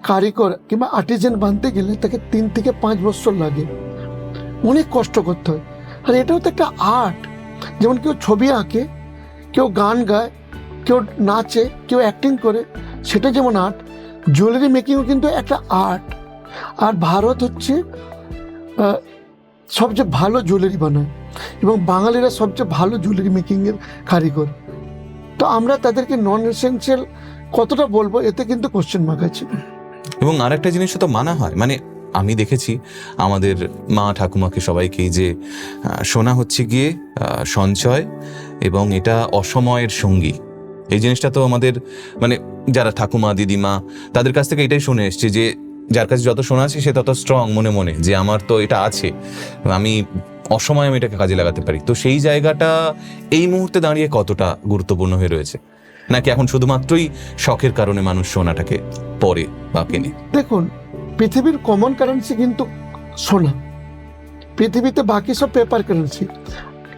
কারিগর কিংবা আর্টিজান বানতে গেলে তাকে 3 থেকে 5 বছর লাগে, অনেক কষ্ট করতে হয়। আর এটাও তো একটা আর্ট। যেমন কেউ ছবি আঁকে, কেউ গান গায়, কেউ নাচে, কেউ অ্যাক্টিং করে, সেটা যেমন আর্ট, জুয়েলারি মেকিংও কিন্তু একটা আর্ট। আর ভারত হচ্ছে সবচেয়ে ভালো জুয়েলারি বানায়, এবং বাঙালিরা সবচেয়ে ভালো জুয়েলারি মেকিংয়ের কারিগর। তো আমরা তাদেরকে নন এসেনশিয়াল কতটা বলবো, এতে কিন্তু কোশ্চেন মার্ক আছে। এবং আর একটা জিনিসও তো মানা হয়, মানে আমি দেখেছি আমাদের মা ঠাকুমাকে সবাইকেই, যে সোনা হচ্ছে গিয়ে সঞ্চয় এবং এটা অসময়ের সঙ্গী। এই জিনিসটা তো আমাদের মানে যারা ঠাকুমা দিদিমা তাদের কাছ থেকে এটাই শুনে এসছে, যে যার কাছে যত সোনা আছে সে তত স্ট্রং মনে মনে, যে আমার তো এটা আছে, আমি অসময়ে আমি এটাকে কাজে লাগাতে পারি। তো সেই জায়গাটা এই মুহূর্তে দাঁড়িয়ে কতটা গুরুত্বপূর্ণ হয়ে রয়েছে, নাকি এখন শুধুমাত্রই শখের কারণে মানুষ সোনাটাকে পরে বা কেনে? দেখুন, পৃথিবীর কমন কারেন্সি কিন্তু সোনা, পৃথিবীতে বাকি সব পেপার কারেন্সি।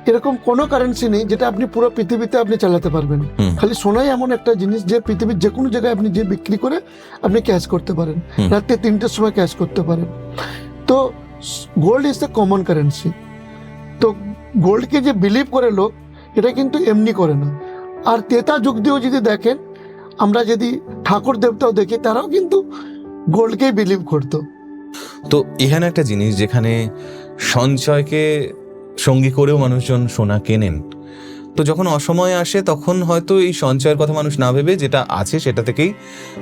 এরকম কোনো কারেন্সি নেই যেটা আপনি পুরো পৃথিবীতে আপনি চালাতে পারবেন। খালি সোনাই এমন একটা জিনিস যে পৃথিবীর যে কোনো জায়গায় আপনি যে বিক্রি করে আপনি ক্যাশ করতে পারেন, রাত্রে 3টের সময় ক্যাশ করতে পারেন। তো gold is the common currency. তো গোল্ডকে যে বিলিভ করে লোক, এটা কিন্তু এমনি করে না। আর তেতা যুগ দিয়েও যদি দেখেন, আমরা যদি ঠাকুর দেবতাও দেখি, তারাও কিন্তু গোল্ডকেই বিলিভ করতো। তো এখানে একটা জিনিস, যেখানে সঞ্চয়কে সঙ্গী করেও মানুষজন সোনা কেনেন, তো যখন অসময় আসে তখন হয়তো এই সঞ্চয়ের কথা মানুষ না ভেবে যেটা আছে সেটা থেকেই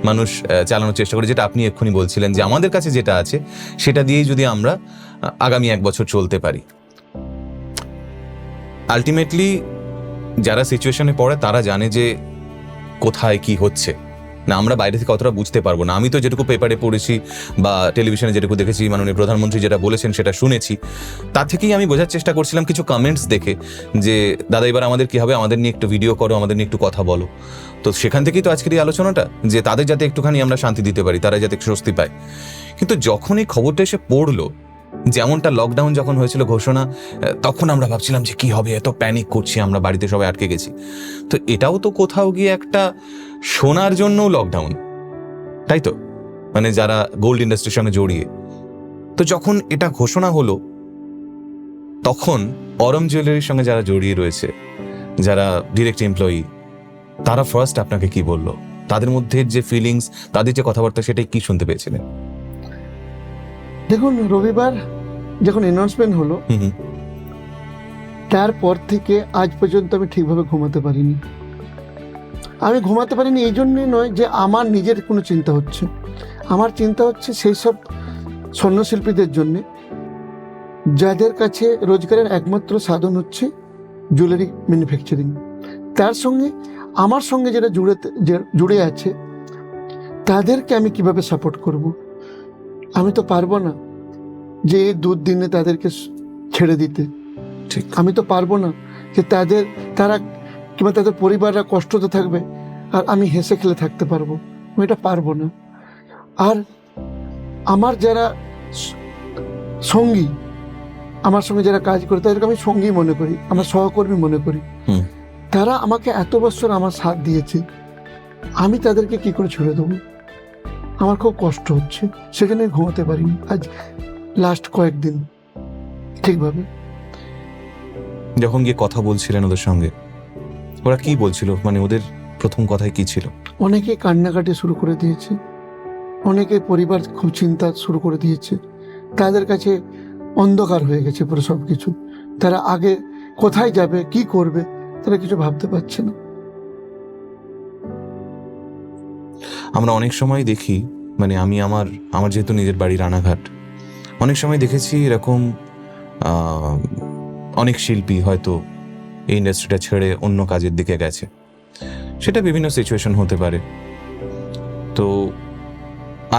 মানুষ চালানোর চেষ্টা করে, যেটা আপনি এক্ষুনি বলছিলেন, যে আমাদের কাছে যেটা আছে সেটা দিয়েই যদি আমরা আগামী 1 বছর চলতে পারি। আলটিমেটলি যারা সিচুয়েশনে পড়ে তারা জানে যে কোথায় কি হচ্ছে না, আমরা বাইরে থেকে অতটা বুঝতে পারবো না। আমি তো যেটুকু পেপারে পড়েছি বা টেলিভিশনে যেটুকু দেখেছি, মাননীয় প্রধানমন্ত্রী যেটা বলেছেন সেটা শুনেছি, তার থেকেই আমি বোঝার চেষ্টা করছিলাম কিছু কমেন্টস দেখে, যে দাদা এবার আমাদের কি হবে, আমাদের নিয়ে একটু ভিডিও করো, আমাদের নিয়ে একটু কথা বলো। তো সেখান থেকেই তো আজকের এই আলোচনাটা, যে তাদের যাতে একটুখানি আমরা শান্তি দিতে পারি, তারা যাতে স্বস্তি পায়। কিন্তু যখন এই খবরটা এসে পড়লো, যেমনটা লকডাউন যখন হয়েছিল ঘোষণা, তখন আমরা ভাবছিলাম যে কি হবে, এত প্যানিক করছি আমরা, বাড়িতে সবাই আটকে গেছি। তো এটাও তো কোথাও গিয়ে একটা সোনার জন্য লকডাউন, তাই তো? মানে যারা গোল্ড ইন্ডাস্ট্রির সঙ্গে জড়িয়ে, তো যখন এটা ঘোষণা হলো, তখন অরম জুয়েলারির সঙ্গে যারা জড়িয়ে রয়েছে, যারা ডিরেক্ট এমপ্লয়ি, তারা ফার্স্ট আপনাকে কি বললো? তাদের মধ্যে যে ফিলিংস, তাদের যে কথাবার্তা, সেটাই কি শুনতে পেয়েছিলেন? দেখুন, রবিবার যখন অ্যানাউন্সমেন্ট হলো, তারপর থেকে আজ পর্যন্ত আমি ঠিকভাবে ঘুমাতে পারিনি। আমি ঘুমাতে পারিনি এই জন্যই নয় যে আমার নিজের কোনো চিন্তা হচ্ছে, আমার চিন্তা হচ্ছে সেই সব স্বর্ণশিল্পীদের জন্যে যাদের কাছে রোজগারের একমাত্র সাধন হচ্ছে জুয়েলারি ম্যানুফ্যাকচারিং। তার সঙ্গে আমার সঙ্গে যারা জুড়ে আছে, তাদেরকে আমি কিভাবে সাপোর্ট করব। আমি তো পারবো না যে এই দুদিনে তাদেরকে ছেড়ে দিতে। ঠিক, আমি তো পারবো না যে তারা কিংবা তাদের পরিবাররা কষ্টতে থাকবে আর আমি হেসে খেলে থাকতে পারবো, আমি এটা পারবো না। আর আমার যারা সঙ্গী, আমার সঙ্গে যারা কাজ করে, তাদেরকে আমি সঙ্গী মনে করি, আমার সহকর্মী মনে করি। তারা আমাকে এত বছর আমার সাথ দিয়েছে, আমি তাদেরকে কি করে ছেড়ে দেবো? আমার খুব কষ্ট হচ্ছে, সেজন্য ঘুমাতে পারিনি আজ লাস্ট কয়েকদিন ঠিকভাবে। যখন গিয়ে কথা বলছিলেন ওদের সঙ্গে, ওরা কি বলছিল, মানে ওদের প্রথম কথায় কি ছিল? অনেকে কান্নাকাটি শুরু করে দিয়েছে, অনেকে পরিবার খুব চিন্তা শুরু করে দিয়েছে, তাদের কাছে অন্ধকার হয়ে গেছে পুরো সব কিছু। তারা আগে কোথায় যাবে, কি করবে, তারা কিছু ভাবতে পারছে না। আমরা অনেক সময় দেখি, মানে আমি আমার যেহেতু নিজের বাড়ি রানাঘাট, অনেক সময় দেখেছি এরকম অনেক শিল্পী হয়তো এই ইন্ডাস্ট্রিটা ছেড়ে অন্য কাজের দিকে গেছে, সেটা বিভিন্ন সিচুয়েশন হতে পারে। তো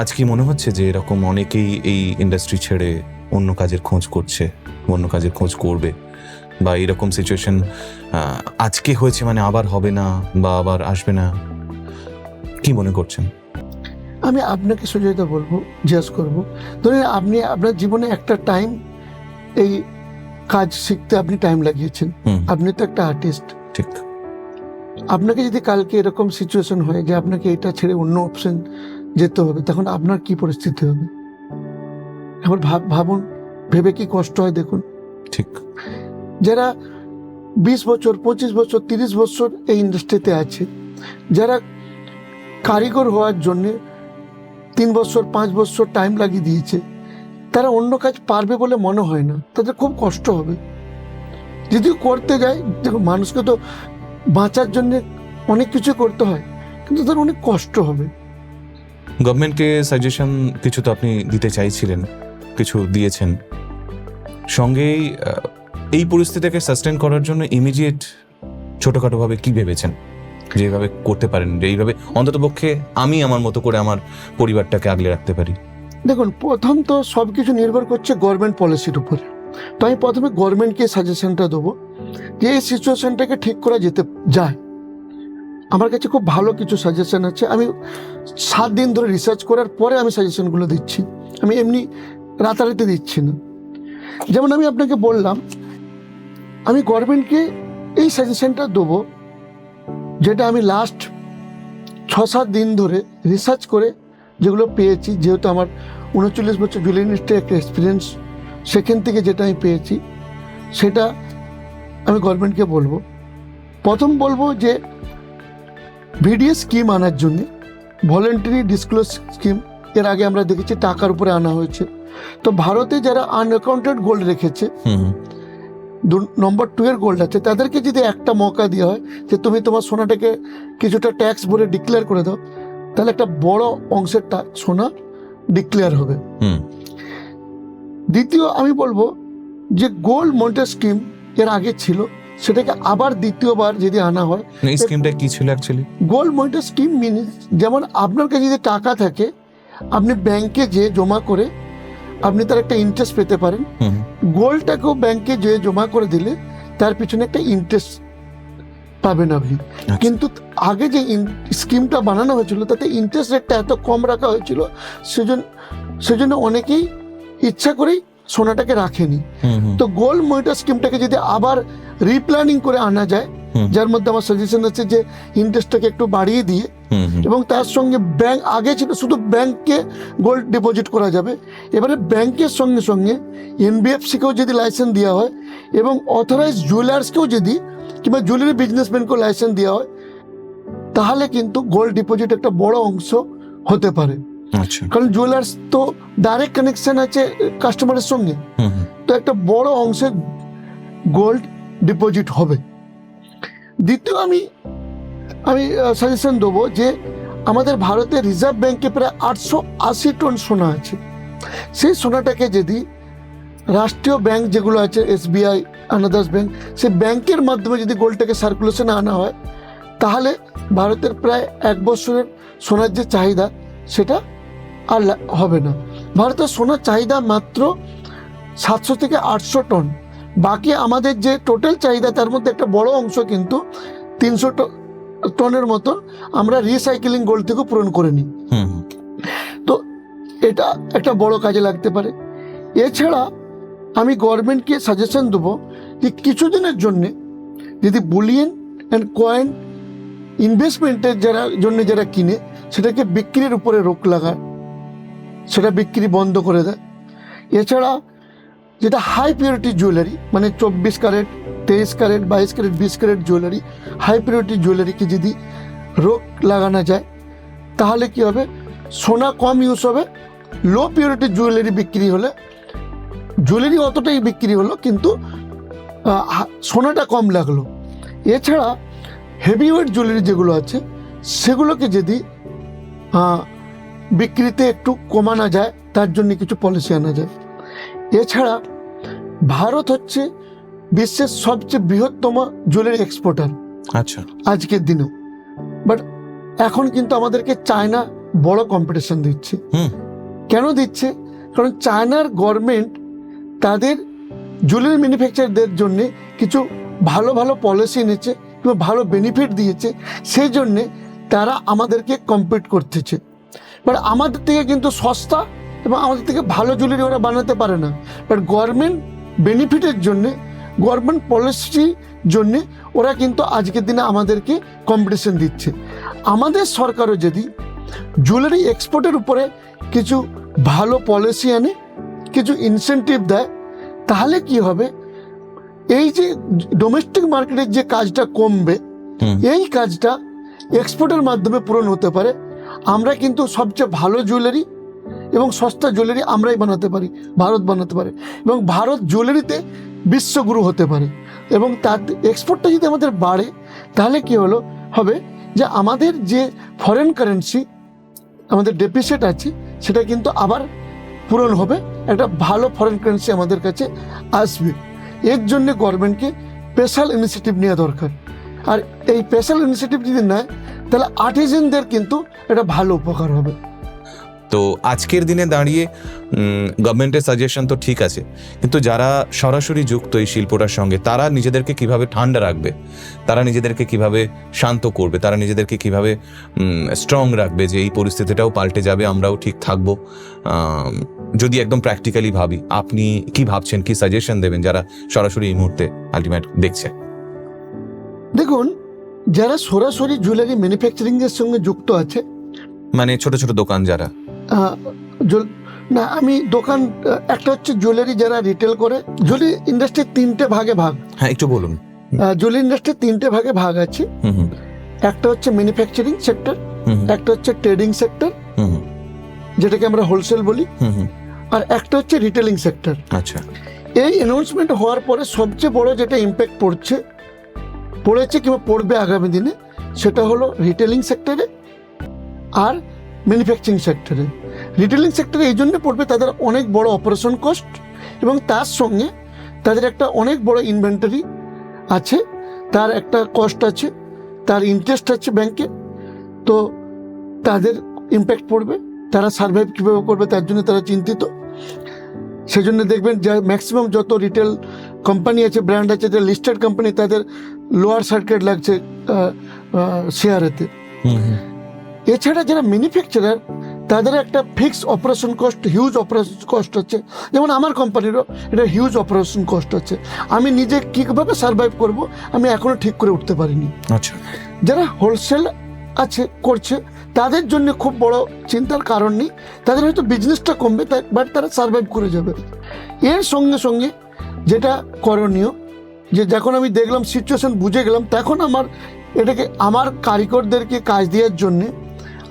আজ কি মনে হচ্ছে যে এরকম অনেকেই এই ইন্ডাস্ট্রি ছেড়ে অন্য কাজের খোঁজ করছে, অন্য কাজের খোঁজ করবে, বা এরকম সিচুয়েশন আজকে হয়েছে মানে আবার হবে না বা আবার আসবে না, কি মনে করছেন? আমি আপনাকে সুজয়দা বলবো, জিজ্ঞেস করবো, ধরুন আপনি আপনার জীবনে একটা টাইম এই কাজ শিখতে আপনি টাইম লাগিয়েছেন, আপনি তো একটা আর্টিস্ট, ঠিক। আপনাকে যদি কালকে এরকম সিচুয়েশন হয় যে আপনাকে এটা ছেড়ে অন্য অপশন যেতে হবে, তখন আপনার কি পরিস্থিতি হবে? এবার ভাবুন, ভেবে কি কষ্ট হয় দেখুন। ঠিক। যারা 20 বছর, 25 বছর, 30 বছর এই ইন্ডাস্ট্রিতে আছে, যারা কারিগর হওয়ার জন্যে 3 বছর 5 বছর টাইম লাগিয়ে দিয়েছে, তারা অন্য কাজ পারবে বলে মনে হয় না, তাদের খুব কষ্ট হবে। যদিও করতে যায়, দেখো মানুষকে তো বাঁচার জন্য অনেক কিছু করতে হয়, কিন্তু তার অনেক কষ্ট হবে। গভর্নমেন্টকে সাজেশন কিছু তো আপনি দিতে চাইছিলেন, কিছু দিয়েছেন, সঙ্গেই এই পরিস্থিতিকে সাস্টেন করার জন্য ইমিডিয়েট ছোটখাটোভাবে কি ভেবেছেন যেভাবে করতে পারেন, যে এইভাবে অন্ততপক্ষে আমি আমার মতো করে আমার পরিবারটাকে আগলে রাখতে পারি? দেখুন, প্রথম তো সব কিছু নির্ভর করছে গভর্নমেন্ট পলিসির উপরে। তো আমি প্রথমে গভর্নমেন্টকে সাজেশনটা দেবো যে এই সিচুয়েশনটাকে ঠিক করা যেতে যায়। আমার কাছে খুব ভালো কিছু সাজেশন আছে, আমি 7 দিন ধরে রিসার্চ করার পরে আমি সাজেশনগুলো দিচ্ছি, আমি এমনি রাতারাতি দিচ্ছি না। যেমন আমি আপনাকে বললাম, আমি গভর্নমেন্টকে এই সাজেশনটা দেবো যেটা আমি লাস্ট 6-7 দিন ধরে রিসার্চ করে যেগুলো পেয়েছি, যেহেতু আমার 39 বছর জুয়েলারি ইন্ডাস্ট্রির একটা এক্সপিরিয়েন্স, সেখান থেকে যেটা আমি পেয়েছি সেটা আমি গভর্নমেন্টকে বলবো। প্রথম বলবো যে ভিডিএস স্কিম আনার জন্য, ভলেন্টারি ডিসক্লোজ স্কিম, এর আগে আমরা দেখেছি টাকার উপরে আনা হয়েছে। তো ভারতে যারা আনঅ্যাকাউন্টেড গোল্ড রেখেছে, নম্বর 2 এর গোল্ড আছে, তাদেরকে যদি একটা মৌকা দেওয়া হয় যে তুমি তোমার সোনাটাকে কিছুটা ট্যাক্স ভরে ডিক্লেয়ার করে দাও, তাহলে একটা বড় অংশের সোনা ডিক্লেয়ার হবে। দ্বিতীয় আমি বলবো যে গোল্ড মনিটর স্কিম এর আগে ছিল, সেটাকে আবার দ্বিতীয়বার যদি আনা হয়। এই স্কিমটা কি ছিল actually? Gold monitor scheme means, যেমন আপনার কাছে যদি টাকা থাকে, আপনি ব্যাংকে যেয়ে জমা করে আপনি তার একটা ইন্টারেস্ট পেতে পারেন। গোল্ডটাকেও ব্যাংকে যেয়ে জমা করে দিলে তার পিছনে একটা ইন্টারেস্ট পাবেন আপনি। কিন্তু আগে যে স্কিমটা বানানো হয়েছিল তাতে ইন্টারেস্ট রেটটা এত কম রাখা হয়েছিল, সেজন্য অনেকেই ইচ্ছা করেই সোনাটাকে রাখেনি। তো গোল্ড মনিটর স্কিমটাকে যদি আবার রিপ্ল্যানিং করে আনা যায়, যার মধ্যে আমার সাজেশন আছে যে ইন্টারেস্টটাকে একটু বাড়িয়ে দিয়ে, এবং তার সঙ্গে ব্যাংক, আগে ছিল শুধু ব্যাংকে গোল্ড ডিপোজিট করা যাবে, এবারে ব্যাংকের সঙ্গে সঙ্গে এনবিএফসিকেও যদি লাইসেন্স দেওয়া হয়, এবং অথরাইজ জুয়েলার্সকেও যদি, কিংবা জুয়েলারি বিজনেসম্যানকেও লাইসেন্স দেওয়া হয়, তাহলে কিন্তু গোল্ড ডিপোজিট একটা বড় অংশ হতে পারে। কারণ জুয়েলার্স তো ডাইরেক্ট কানেকশন আছে কাস্টমারের সঙ্গে, তো একটা বড় অংশে গোল্ড ডিপোজিট হবে। দ্বিতীয় আমি সাজেশন দেবো যে আমাদের ভারতের রিজার্ভ ব্যাংকে প্রায় 880 টন সোনা আছে, সেই সোনাটাকে যদি রাষ্ট্রীয় ব্যাংক যেগুলো আছে, SBI, আদার্স ব্যাংক, সেই ব্যাংকের মাধ্যমে যদি গোল্ডটাকে সার্কুলেশনে আনা হয়, তাহলে ভারতের প্রায় 1 বছরের সোনার যে চাহিদা সেটা আর হবে না। ভারতের সোনার চাহিদা মাত্র 700 থেকে 800 টন, বাকি আমাদের যে টোটাল চাহিদা তার মধ্যে একটা বড় অংশ কিন্তু 300 টনের মতন আমরা রিসাইকেলিং গোল্ড থেকে পূরণ করে নিই। তো এটা একটা বড় কাজে লাগতে পারে। এছাড়া আমি গভর্নমেন্টকে সাজেশন দেবো যে কিছুদিনের জন্যে যদি বুলিয়ন অ্যান্ড কয়েন ইনভেস্টমেন্টের যারা কিনে, সেটাকে বিক্রির উপরে রোক লাগায়, সেটা বিক্রি বন্ধ করে দেয়। এছাড়া যেটা হাই পিউরিটি জুয়েলারি, মানে 24 carat, 23 carat, 22 carat, 20 carat jewellery, high purity জুয়েলারিকে যদি রোক লাগানো যায়, তাহলে কি হবে, সোনা কম ইউজ হবে। লো পিউরিটি জুয়েলারি বিক্রি হলে, জুয়েলারি অতটাই বিক্রি হলো কিন্তু সোনাটা কম লাগলো। এছাড়া হেভি ওয়েট জুয়েলারি যেগুলো আছে, সেগুলোকে যদি বিক্রিতে একটু কমানো যায়, তার জন্য কিছু পলিসি আনা যায়। এছাড়া ভারত হচ্ছে বিশ্বের সবচেয়ে বৃহত্তম জুয়েলারি এক্সপোর্টার আচ্ছা। আজকের দিনেও। বাট এখন কিন্তু আমাদেরকে চায়না বড় কম্পিটিশন দিচ্ছে। হুম। কেন দিচ্ছে? কারণ চায়নার গভর্নমেন্ট তাদের জুয়েলারি ম্যানুফ্যাকচারদের জন্য কিছু ভালো ভালো পলিসি এনেছে কিংবা ভালো বেনিফিট দিয়েছে, সেই জন্যে তারা আমাদেরকে কম্পিট করতেছে। বাট আমাদের থেকে কিন্তু সস্তা এবং আমাদের থেকে ভালো জুয়েলারি ওরা বানাতে পারে না। বাট গভর্নমেন্ট বেনিফিটের জন্যে, গভর্নমেন্ট পলিসির জন্যে ওরা কিন্তু আজকের দিনে আমাদেরকে কম্পিটিশন দিচ্ছে। আমাদের সরকারও যদি জুয়েলারি এক্সপোর্টের উপরে কিছু ভালো পলিসি আনে, কিছু ইনসেন্টিভ দেয়, তাহলে কি হবে, এই যে ডোমেস্টিক মার্কেটের যে কাজটা কমবে, এই কাজটা এক্সপোর্টের মাধ্যমে পূরণ হতে পারে। আমরা কিন্তু সবচেয়ে ভালো জুয়েলারি এবং সস্তা জুয়েলারি আমরাই বানাতে পারি, ভারত বানাতে পারে, এবং ভারত জুয়েলারিতে বিশ্বগুরু হতে পারে। এবং তার এক্সপোর্টটা যদি আমাদের বাড়ে, তাহলে কি হবে যে আমাদের যে ফরেন কারেন্সি আমাদের ডেফিসিট আছে, সেটা কিন্তু আবার পূরণ হবে, একটা ভালো ফরেন কারেন্সি আমাদের কাছে আসবে। এর জন্য গভর্নমেন্টকে স্পেশাল ইনিশিয়েটিভ নেওয়া দরকার। আর এই স্পেশাল ইনিশিয়েটিভ যদি নেয়, তাহলে আর্টিজানদের কিন্তু এটা ভালো উপকার হবে। তো আজকের দিনে দাঁড়িয়ে গভর্নমেন্টের সাজেশন তো ঠিক আছে, কিন্তু যারা সরাসরি যুক্ত এই শিল্পটার সঙ্গে, তারা নিজেদেরকে কিভাবে ঠান্ডা রাখবে, তারা নিজেদেরকে কিভাবে শান্ত করবে, তারা নিজেদেরকে কিভাবে স্ট্রং রাখবে যে এই পরিস্থিতিটাও পাল্টে যাবে, আমরাও ঠিক থাকবো, যদি একদম প্র্যাকটিক্যালি ভাবি, আপনি কি ভাবছেন, কি সাজেশন দেবেন যারা সরাসরি এই মুহূর্তে আলটিমেট দেখছে? দেখুন, যারা সরাসরি জুয়েলারি ম্যানুফ্যাকচারিং এর সঙ্গে যুক্ত আছে, মানে ছোট ছোট দোকান যারা, না আমি দোকান, একটা হচ্ছে জুয়েলারি যারা রিটেল করে। জুয়েলারি ইন্ডাস্ট্রির তিনটে ভাগে ভাগ। হ্যাঁ, একটু বলুন। জুয়েলারি ইন্ডাস্ট্রির তিনটে ভাগে ভাগ আছে। একটা হচ্ছে ম্যানুফ্যাকচারিং সেক্টর, একটা হচ্ছে ট্রেডিং সেক্টর, যেটাকে আমরা হোলসেল বলি, আর একটা হচ্ছে রিটেলিং সেক্টর। আচ্ছা। এই অ্যানাউন্সমেন্ট হওয়ার পরে সবচেয়ে বড় যেটা ইম্প্যাক্ট পড়েছে কিংবা পড়বে আগামী দিনে, সেটা হলো রিটেলিং সেক্টরে আর ম্যানুফ্যাকচারিং সেক্টরে। রিটেলিং সেক্টরে এই জন্য পড়বে, তাদের অনেক বড় অপারেশন কস্ট এবং তার সঙ্গে তাদের একটা অনেক বড় ইনভেন্টরি আছে, তার একটা কস্ট আছে, তার ইন্টারেস্ট আছে ব্যাংকে। তো তাদের ইম্প্যাক্ট পড়বে, তারা সার্ভাইভ কীভাবে করবে তার জন্য তারা চিন্তিত। সেজন্য দেখবেন যা ম্যাক্সিমাম যত রিটেল কোম্পানি আছে, ব্র্যান্ড আছে, যে লিস্টেড কোম্পানি, তাদের লোয়ার সার্কিট লাগছে শেয়ারেতে। এছাড়া যারা ম্যানুফ্যাকচারার, তাদের একটা fix operation cost, huge operation cost আছে। যেমন আমার কোম্পানিরও এটা হিউজ অপারেশন কস্ট আছে। আমি নিজে কীভাবে সার্ভাইভ করব, আমি এখনো ঠিক করে উঠতে পারিনি। আচ্ছা। যারা হোলসেল করছে, তাদের জন্য খুব বড় চিন্তার কারণ নেই, তাদের হয়তো বিজনেসটা কমবে, বাট তারা সার্ভাইভ করে যাবে। এর সঙ্গে সঙ্গে যেটা করণীয়, যে যখন আমি দেখলাম সিচুয়েশন বুঝে গেলাম, তখন আমার কারিগরদেরকে কাজ দেওয়ার জন্যে,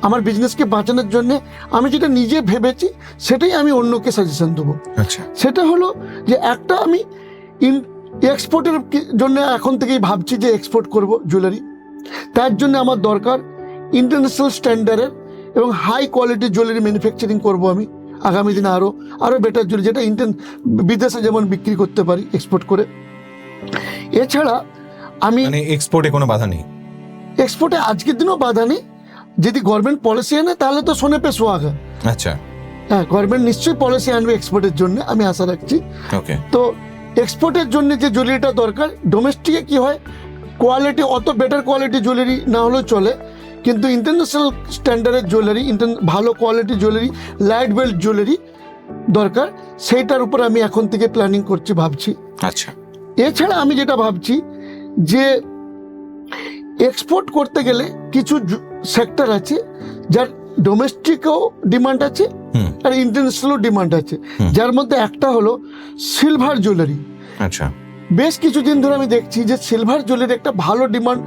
আমার বিজনেসকে বাঁচানোর জন্যে আমি যেটা নিজে ভেবেছি, সেটাই আমি অন্যকে সাজেশন দেবো। আচ্ছা। সেটা হলো যে একটা আমি এক্সপোর্টের জন্য এখন থেকেই ভাবছি যে এক্সপোর্ট করব জুয়েলারি। তার জন্য আমার দরকার ইন্টারন্যাশনাল স্ট্যান্ডার্ডের এবং হাই কোয়ালিটি জুয়েলারি ম্যানুফ্যাকচারিং করব আমি আগামী দিনে, আরও বেটার জুয়েলারি, যেটা বিদেশে যেমন বিক্রি করতে পারি এক্সপোর্ট করে। এছাড়া আমি এক্সপোর্টে কোনো বাধা নেই, এক্সপোর্টে আজকের দিনও বাধা নেই। যদি গভর্নমেন্ট পলিসি আনে, তাহলে তো সোনে পে সোহাগা। আচ্ছা। হ্যাঁ, গভর্নমেন্ট নিশ্চয়ই পলিসি আনবে এক্সপোর্টের জন্য, আমি আশা রাখছি। ওকে। তো এক্সপোর্টের জন্য যে জুয়েলারিটা দরকার, ডোমেস্টিকে কি হয়, কোয়ালিটি অত বেটার কোয়ালিটি জুয়েলারি না হলেও চলে, কিন্তু ইন্টারন্যাশনাল স্ট্যান্ডার্ডের জুয়েলারি, ভালো quality jewellery, light weight jewellery দরকার। সেইটার উপর আমি এখন থেকে প্ল্যানিং করছি, ভাবছি। আচ্ছা। এছাড়া আমি যেটা ভাবছি যে এক্সপোর্ট করতে গেলে কিছু সেক্টর আছে যার ডোমেস্টিকও ডিমান্ড আছে আর ইন্টারন্যাশনালও ডিমান্ড আছে, যার মধ্যে একটা হলো সিলভার জুয়েলারি। আচ্ছা। বেশ কিছুদিন ধরে আমি দেখছি যে সিলভার জুয়েলারি একটা ভালো ডিমান্ড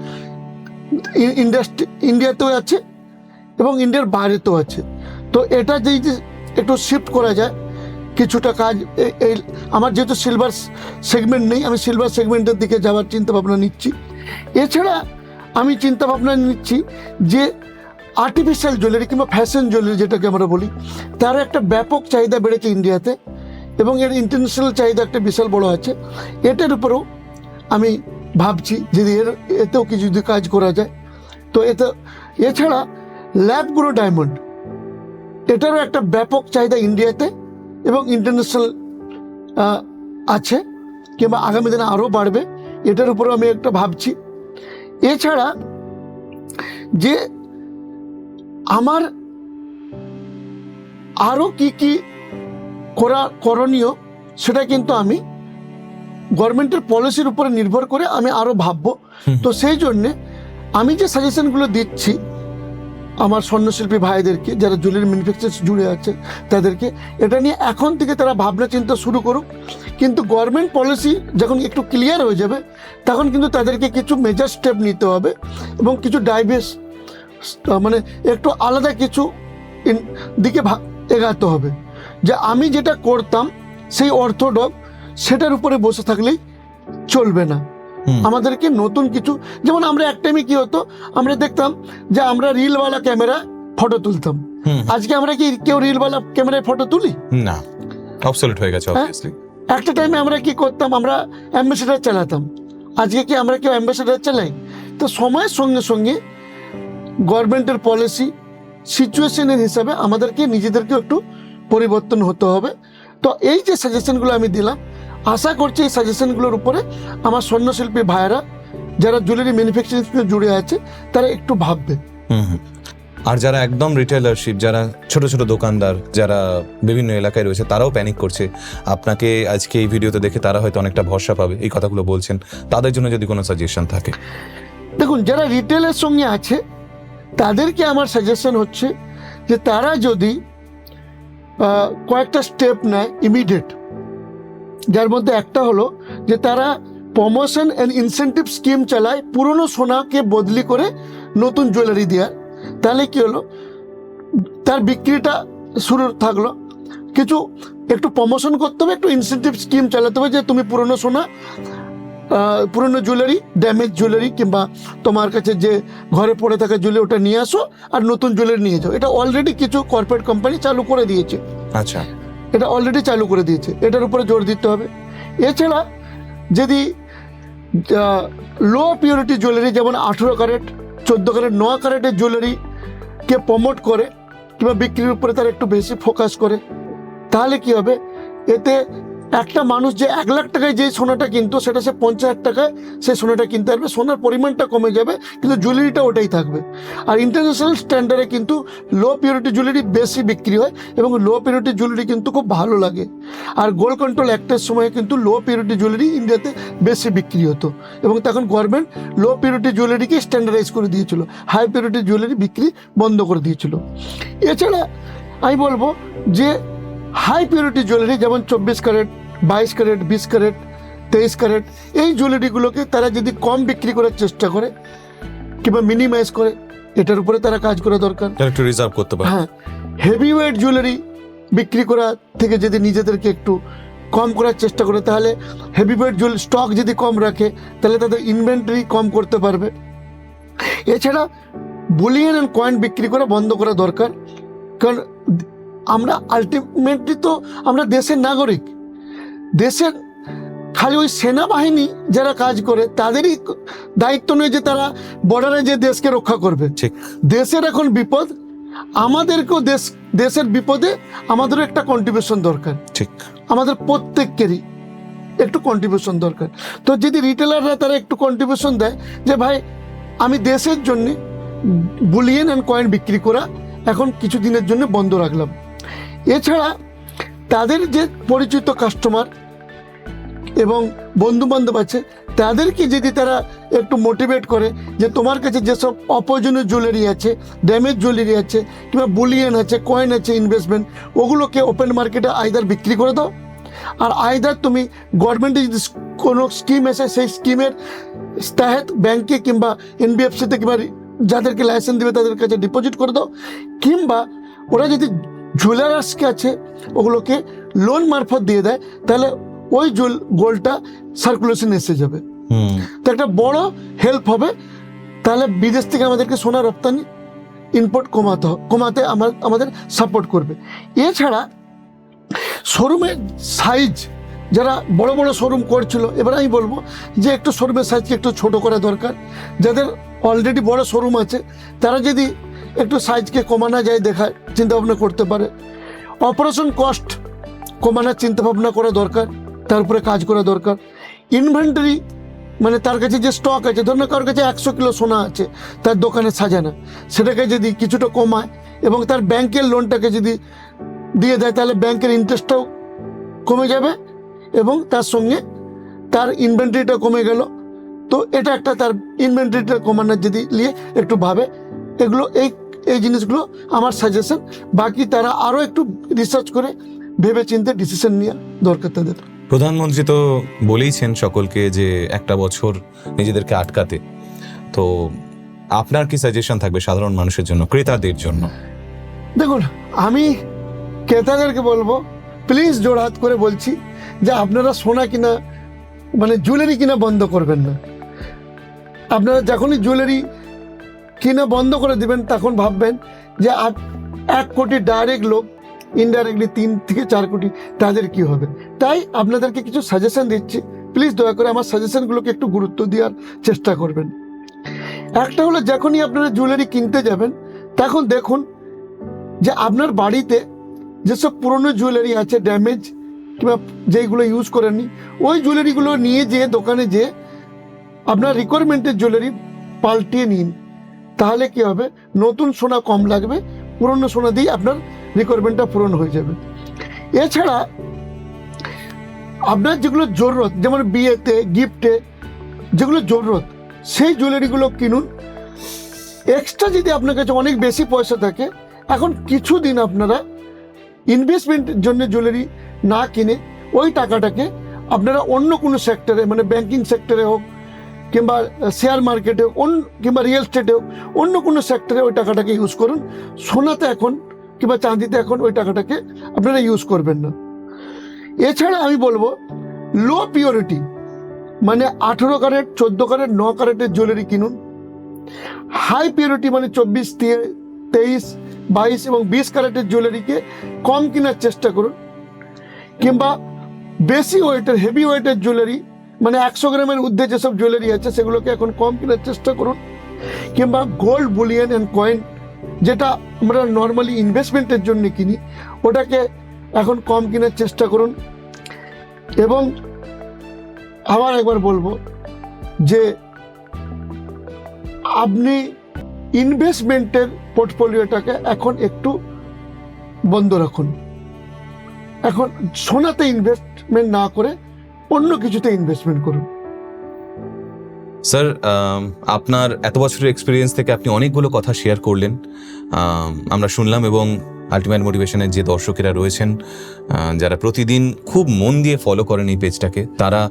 ইন্ডিয়াতেও আছে এবং ইন্ডিয়ার বাইরেতেও আছে। তো এটা যদি একটু শিফট করা যায়, কিছুটা কাজ, আমার যেহেতু সিলভার সেগমেন্ট নেই, আমি সিলভার সেগমেন্টের দিকে যাওয়ার চিন্তা ভাবনা নিচ্ছি। এছাড়া আমি চিন্তা ভাবনা নিচ্ছি যে আর্টিফিশিয়াল জুয়েলারি কিংবা ফ্যাশন জুয়েলারি, যেটাকে আমরা বলি, তার একটা ব্যাপক চাহিদা বেড়েছে ইন্ডিয়াতে এবং এর ইন্টারন্যাশনাল চাহিদা একটা বিশাল বড় আছে। এটার উপরেও আমি ভাবছি যদি এতেও কিছু যদি কাজ করা যায়। তো এছাড়া ল্যাব গ্রো ডায়মন্ড, এটারও একটা ব্যাপক চাহিদা ইন্ডিয়াতে এবং ইন্টারন্যাশনাল আছে, কিংবা আগামী দিনে আরও বাড়বে, এটার উপরও আমি একটা ভাবছি। এছাড়া যে আমার আরও কি কি করণীয়, সেটা কিন্তু আমি গভর্নমেন্টের পলিসির উপরে নির্ভর করে আমি আরও ভাববো। তো সেই জন্যে আমি যে সাজেশনগুলো দিচ্ছি আমার স্বর্ণশিল্পী ভাইদেরকে, যারা জুয়েলারি ম্যানুফ্যাকচার জুড়ে আছে তাদেরকে, এটা নিয়ে এখন থেকে তারা ভাবনা চিন্তা শুরু করুক। কিন্তু গভর্নমেন্ট পলিসি যখন একটু ক্লিয়ার হয়ে যাবে, তখন কিন্তু তাদেরকে কিছু মেজর স্টেপ নিতে হবে এবং কিছু মানে একটু আলাদা কিছু দিকে এগাতে হবে। যে আমি যেটা করতাম সেই অর্থোডক্স, সেটার উপরে বসে থাকলেই চলবে না। আমাদেরকে নতুন কিছু, যেমন আমরা এক টাইমে কি হতো, আমরা দেখতাম যে আমরা রিলওয়ালা ক্যামেরা ফটো তুলতাম। আজকে আমরা কি কেউ রিলওয়ালা ক্যামেরায় ফটো তুলি না, অবসলিউট হয়ে গেছে অবভিয়াসলি। একটা টাইমে আমরা কি করতাম, আমরা অ্যাম্বাসেডার চালাতাম। আজকে কি আমরা কেউ অ্যাম্বাসেডার চালাই? তো সময়ের সঙ্গে সঙ্গে গভর্নমেন্টের পলিসি সিচুয়েশনের হিসাবে আমাদেরকে নিজেদেরকে একটু পরিবর্তন হতে হবে। তো এই যে সাজেশনগুলো আমি দিলাম, আশা করছি এই সাজেশনগুলোর উপরে আমার স্বর্ণশিল্পী ভাইয়েরা যারা জুয়েলারি ম্যানুফ্যাকচারিং জুড়ে আছে তারা একটু ভাববে। আর যারা একদম রিটেলারশিপ, যারা ছোট ছোট দোকানদার, যারা বিভিন্ন এলাকায় রয়েছে, তারাও প্যানিক করছে, আপনাকে আজকে এই ভিডিওতে দেখে তারা হয়তো অনেকটা ভরসা পাবে, এই কথাগুলো বলছেন, তাদের জন্য যদি কোনো সাজেশন থাকে। দেখুন, যারা রিটেলের সঙ্গে আছে তাদেরকে আমার সাজেশন হচ্ছে যে তারা যদি কয়েকটা স্টেপ নেয় ইমিডিয়েট, যার মধ্যে একটা হলো যে তারা প্রমোশন অ্যান্ড ইনসেন্টিভ স্কিম চালায় পুরনো সোনাকে বদলি করে নতুন জুয়েলারি দেওয়ার। তাহলে কি হলো, তার বিক্রিটা শুরু থাকলো। একটু প্রমোশন করতে হবে, একটু ইনসেন্টিভ স্কিম চালাতে হবে যে তুমি পুরনো সোনা, পুরনো জুয়েলারি, ড্যামেজ জুয়েলারি কিংবা তোমার কাছে যে ঘরে পড়ে থাকা জুয়েলারি ওটা নিয়ে আসো আর নতুন জুয়েলারি নিয়ে যাও। এটা অলরেডি কিছু কর্পোরেট কোম্পানি চালু করে দিয়েছে। আচ্ছা, এটা অলরেডি চালু করে দিয়েছে, এটার উপরে জোর দিতে হবে। এছাড়া যদি লো পিউরিটি জুয়েলারি, যেমন 18 ক্যারেট, 14 ক্যারেট, 9 ক্যারেটের জুয়েলারিকে প্রমোট করে কিংবা বিক্রির উপরে তারা একটু বেশি ফোকাস করে, তাহলে কি হবে, এতে একটা মানুষ যে 1 লাখ টাকায় যে সোনাটা কিনতো সেটা সে 50,000 টাকায় সে সোনাটা কিনতে পারবে। সোনার পরিমাণটা কমে যাবে কিন্তু জুয়েলারিটা ওটাই থাকবে। আর ইন্টারন্যাশনাল স্ট্যান্ডার্ডে কিন্তু লো পিউরিটি জুয়েলারি বেশি বিক্রি হয় এবং লো পিউরিটি জুয়েলারি কিন্তু খুব ভালো লাগে। আর গোল্ড কন্ট্রোল অ্যাক্টের সময় কিন্তু লো পিউরিটি জুয়েলারি ইন্ডিয়াতে বেশি বিক্রি হতো এবং তখন গভর্নমেন্ট লো পিউরিটি জুয়েলারিকে স্ট্যান্ডার্ডাইজ করে দিয়েছিল, হাই পিউরিটি জুয়েলারি বিক্রি বন্ধ করে দিয়েছিল। এছাড়া আমি বলবো যে হাই পিউরিটি জুয়েলারি, যেমন 24 ক্যারেট, 22 ক্যারেট, 20 ক্যারেট, 23 ক্যারেট, এই জুয়েলারিগুলোকে তারা যদি কম বিক্রি করার চেষ্টা করে কিংবা মিনিমাইজ করে, এটার উপরে তারা কাজ করা দরকার। একটু রিজার্ভ করতে পারে। হ্যাঁ, হেভি ওয়েট জুয়েলারি বিক্রি করা থেকে যদি নিজেদেরকে একটু কম করার চেষ্টা করে, তাহলে হেভি ওয়েট জুয়েলারি স্টক যদি কম রাখে তাহলে তাদের ইনভেন্টরি কম করতে পারবে। এছাড়া বুলিয়ন অ্যান্ড কয়েন বিক্রি করা বন্ধ করা দরকার, কারণ আমরা আলটিমেটলি তো আমরা দেশের নাগরিক। দেশের খালি ওই সেনাবাহিনী যারা কাজ করে তাদেরই দায়িত্ব নয় যে তারা বর্ডারে যে দেশকে রক্ষা করবে। ঠিক, দেশের এখন বিপদ, আমাদেরকেও দেশের বিপদে আমাদেরও একটা কন্ট্রিবিউশন দরকার। ঠিক, আমাদের প্রত্যেকেরই একটু কন্ট্রিবিউশন দরকার। তো যদি রিটেলাররা তারা একটু কন্ট্রিবিউশন দেয় যে ভাই আমি দেশের জন্য বুলিয়ন অ্যান্ড কয়েন বিক্রি করা এখন কিছু দিনের জন্য বন্ধ রাখলাম। এছাড়া তাদের যে পরিচিত কাস্টমার এবং বন্ধু বান্ধব আছে তাদেরকে যদি তারা একটু মোটিভেট করে যে তোমার কাছে যেসব অপ্রয়োজনীয় জুয়েলারি আছে, ড্যামেজ জুয়েলারি আছে কিংবা বুলিয়ন আছে, কয়েন আছে, ইনভেস্টমেন্ট, ওগুলোকে ওপেন মার্কেটে আইদার বিক্রি করে দাও, আর আইদার তুমি গভর্নমেন্টে যদি কোনো স্কিম এসে সেই স্কিমের তাহেত ব্যাংকে কিংবা এনবিএফসিতে কিংবা যাদেরকে লাইসেন্স দেবে তাদের কাছে ডিপোজিট করে দাও, কিংবা ওরা যদি জুয়েলার্সকে আছে ওগুলোকে লোন মারফত দিয়ে দেয়, তাহলে ওই গোল্ডটা সার্কুলেশন এসে যাবে। তো একটা বড় হেল্প হবে। তাহলে বিদেশ থেকে আমাদেরকে সোনা রপ্তানি ইম্পোর্ট কমাতে আমাদের সাপোর্ট করবে। এছাড়া শোরুমের সাইজ যারা বড় বড় শোরুম করছিল, এবার আমি বলবো যে একটু শোরুমের সাইজকে একটু ছোট করা দরকার। যাদের অলরেডি বড় শোরুম আছে তারা যদি একটু সাইজকে কমানো যায় দেখায় চিন্তাভাবনা করতে পারে। অপারেশন কস্ট কমানোর চিন্তাভাবনা করা দরকার, তার উপরে কাজ করা দরকার। ইনভেন্টরি মানে তার কাছে যে স্টক আছে, ধরুন কারোর কাছে 100 কিলো সোনা আছে তার দোকানে সাজানো, সেটাকে যদি কিছুটা কমায় এবং তার ব্যাংকের লোনটাকে যদি দিয়ে দেয় তাহলে ব্যাংকের ইন্টারেস্টটাও কমে যাবে এবং তার সঙ্গে তার ইনভেন্টরিটা কমে গেল। তো এটা একটা তার ইনভেন্টরিটা কমানোর যদি নিয়ে একটু ভাবে, এগুলো এই জিনিসগুলো আমার সাজেশন। বাকি তারা আরও একটু রিসার্চ করে ভেবে চিন্তে ডিসিশন নেওয়া দরকার তাদের। প্রধানমন্ত্রী তো বলেইছেন সকলকে যে একটা বছর নিজেদেরকে আটকাতে। তো আপনার কি সাজেশন থাকবে সাধারণ মানুষের জন্য, ক্রেতাদের জন্য? দেখুন, আমি ক্রেতাদেরকে বলবো, প্লিজ জোড়হাত করে বলছি যে আপনারা সোনা কিনা মানে জুয়েলারি কিনা বন্ধ করবেন না। আপনারা যখনই জুয়েলারি কিনা বন্ধ করে দিবেন তখন ভাববেন যে 1 কোটি ডাইরেক্ট লোক, ইনডাইরেক্টলি 3 থেকে 4 কোটি, তাদের কি হবে। তাই আপনাদেরকে কিছু সাজেশন দিচ্ছি, প্লিজ দয়া করে আমার সাজেশনগুলোকে একটু গুরুত্ব দেওয়ার চেষ্টা করবেন। একটা হলো, যখনই আপনারা জুয়েলারি কিনতে যাবেন তখন দেখুন যে আপনার বাড়িতে যেসব পুরনো জুয়েলারি আছে, ড্যামেজ কিংবা যেইগুলো ইউজ করেননি, ওই জুয়েলারিগুলো নিয়ে যেয়ে দোকানে যেয়ে আপনার রিকোয়ারমেন্টের জুয়েলারি পাল্টিয়ে নিন। তাহলে কি হবে, নতুন সোনা কম লাগবে, পুরনো সোনা দিয়ে আপনার রিকোয়ারমেন্টটা পূরণ হয়ে যাবে। এছাড়া আপনার যেগুলো জরুরত, যেমন বিয়েতে গিফটে যেগুলো জরুরত, সেই জুয়েলারিগুলো কিনুন। এক্সট্রা যদি আপনার কাছে অনেক বেশি পয়সা থাকে, এখন কিছুদিন আপনারা ইনভেস্টমেন্টের জন্য জুয়েলারি না কিনে ওই টাকাটাকে আপনারা অন্য কোনো সেক্টরে, মানে ব্যাংকিং সেক্টরে হোক কিংবা শেয়ার মার্কেটে হোক, কিংবা রিয়েল এস্টেটে হোক, অন্য কোনো সেক্টরে ওই টাকাটাকে ইউজ করুন। সোনাতে এখন কিংবা চাঁদিতে এখন ওই টাকাটাকে আপনারা ইউজ করবেন না। এছাড়া আমি বলবো, লো পিওরিটি মানে 18 ক্যারেট, 14 ক্যারেট, 9 ক্যারেটের জুয়েলারি কিনুন। হাই পিওরিটি মানে 24, 23, 22 এবং 20 ক্যারেটের জুয়েলারিকে কম কেনার চেষ্টা করুন। কিংবা বেশি ওয়েটের, হেভি ওয়েটের জুয়েলারি মানে 100 গ্রামের ঊর্ধ্বে যেসব জুয়েলারি আছে সেগুলোকে এখন কম কেনার চেষ্টা করুন। কিংবা গোল্ড, বুলিয়ন অ্যান্ড কয়েন, যেটা আমরা নর্মালি ইনভেস্টমেন্টের জন্য কিনি, ওটাকে এখন কম কেনার চেষ্টা করুন। এবং আবার একবার বলবো যে আপনি ইনভেস্টমেন্টের পোর্টফোলিওটাকে এখন একটু বন্ধ রাখুন। এখন সোনাতে ইনভেস্টমেন্ট না করে অন্য কিছুতে ইনভেস্টমেন্ট করুন। স্যার, আপনার এত বছরের এক্সপিরিয়েন্স থেকে আপনি অনেকগুলো কথা শেয়ার করলেন, আমরা শুনলাম। এবং আলটিমেট মোটিভেশনের যে দর্শকেরা রয়েছেন, যারা প্রতিদিন খুব মন দিয়ে ফলো করেন এই পেজটাকে, তারা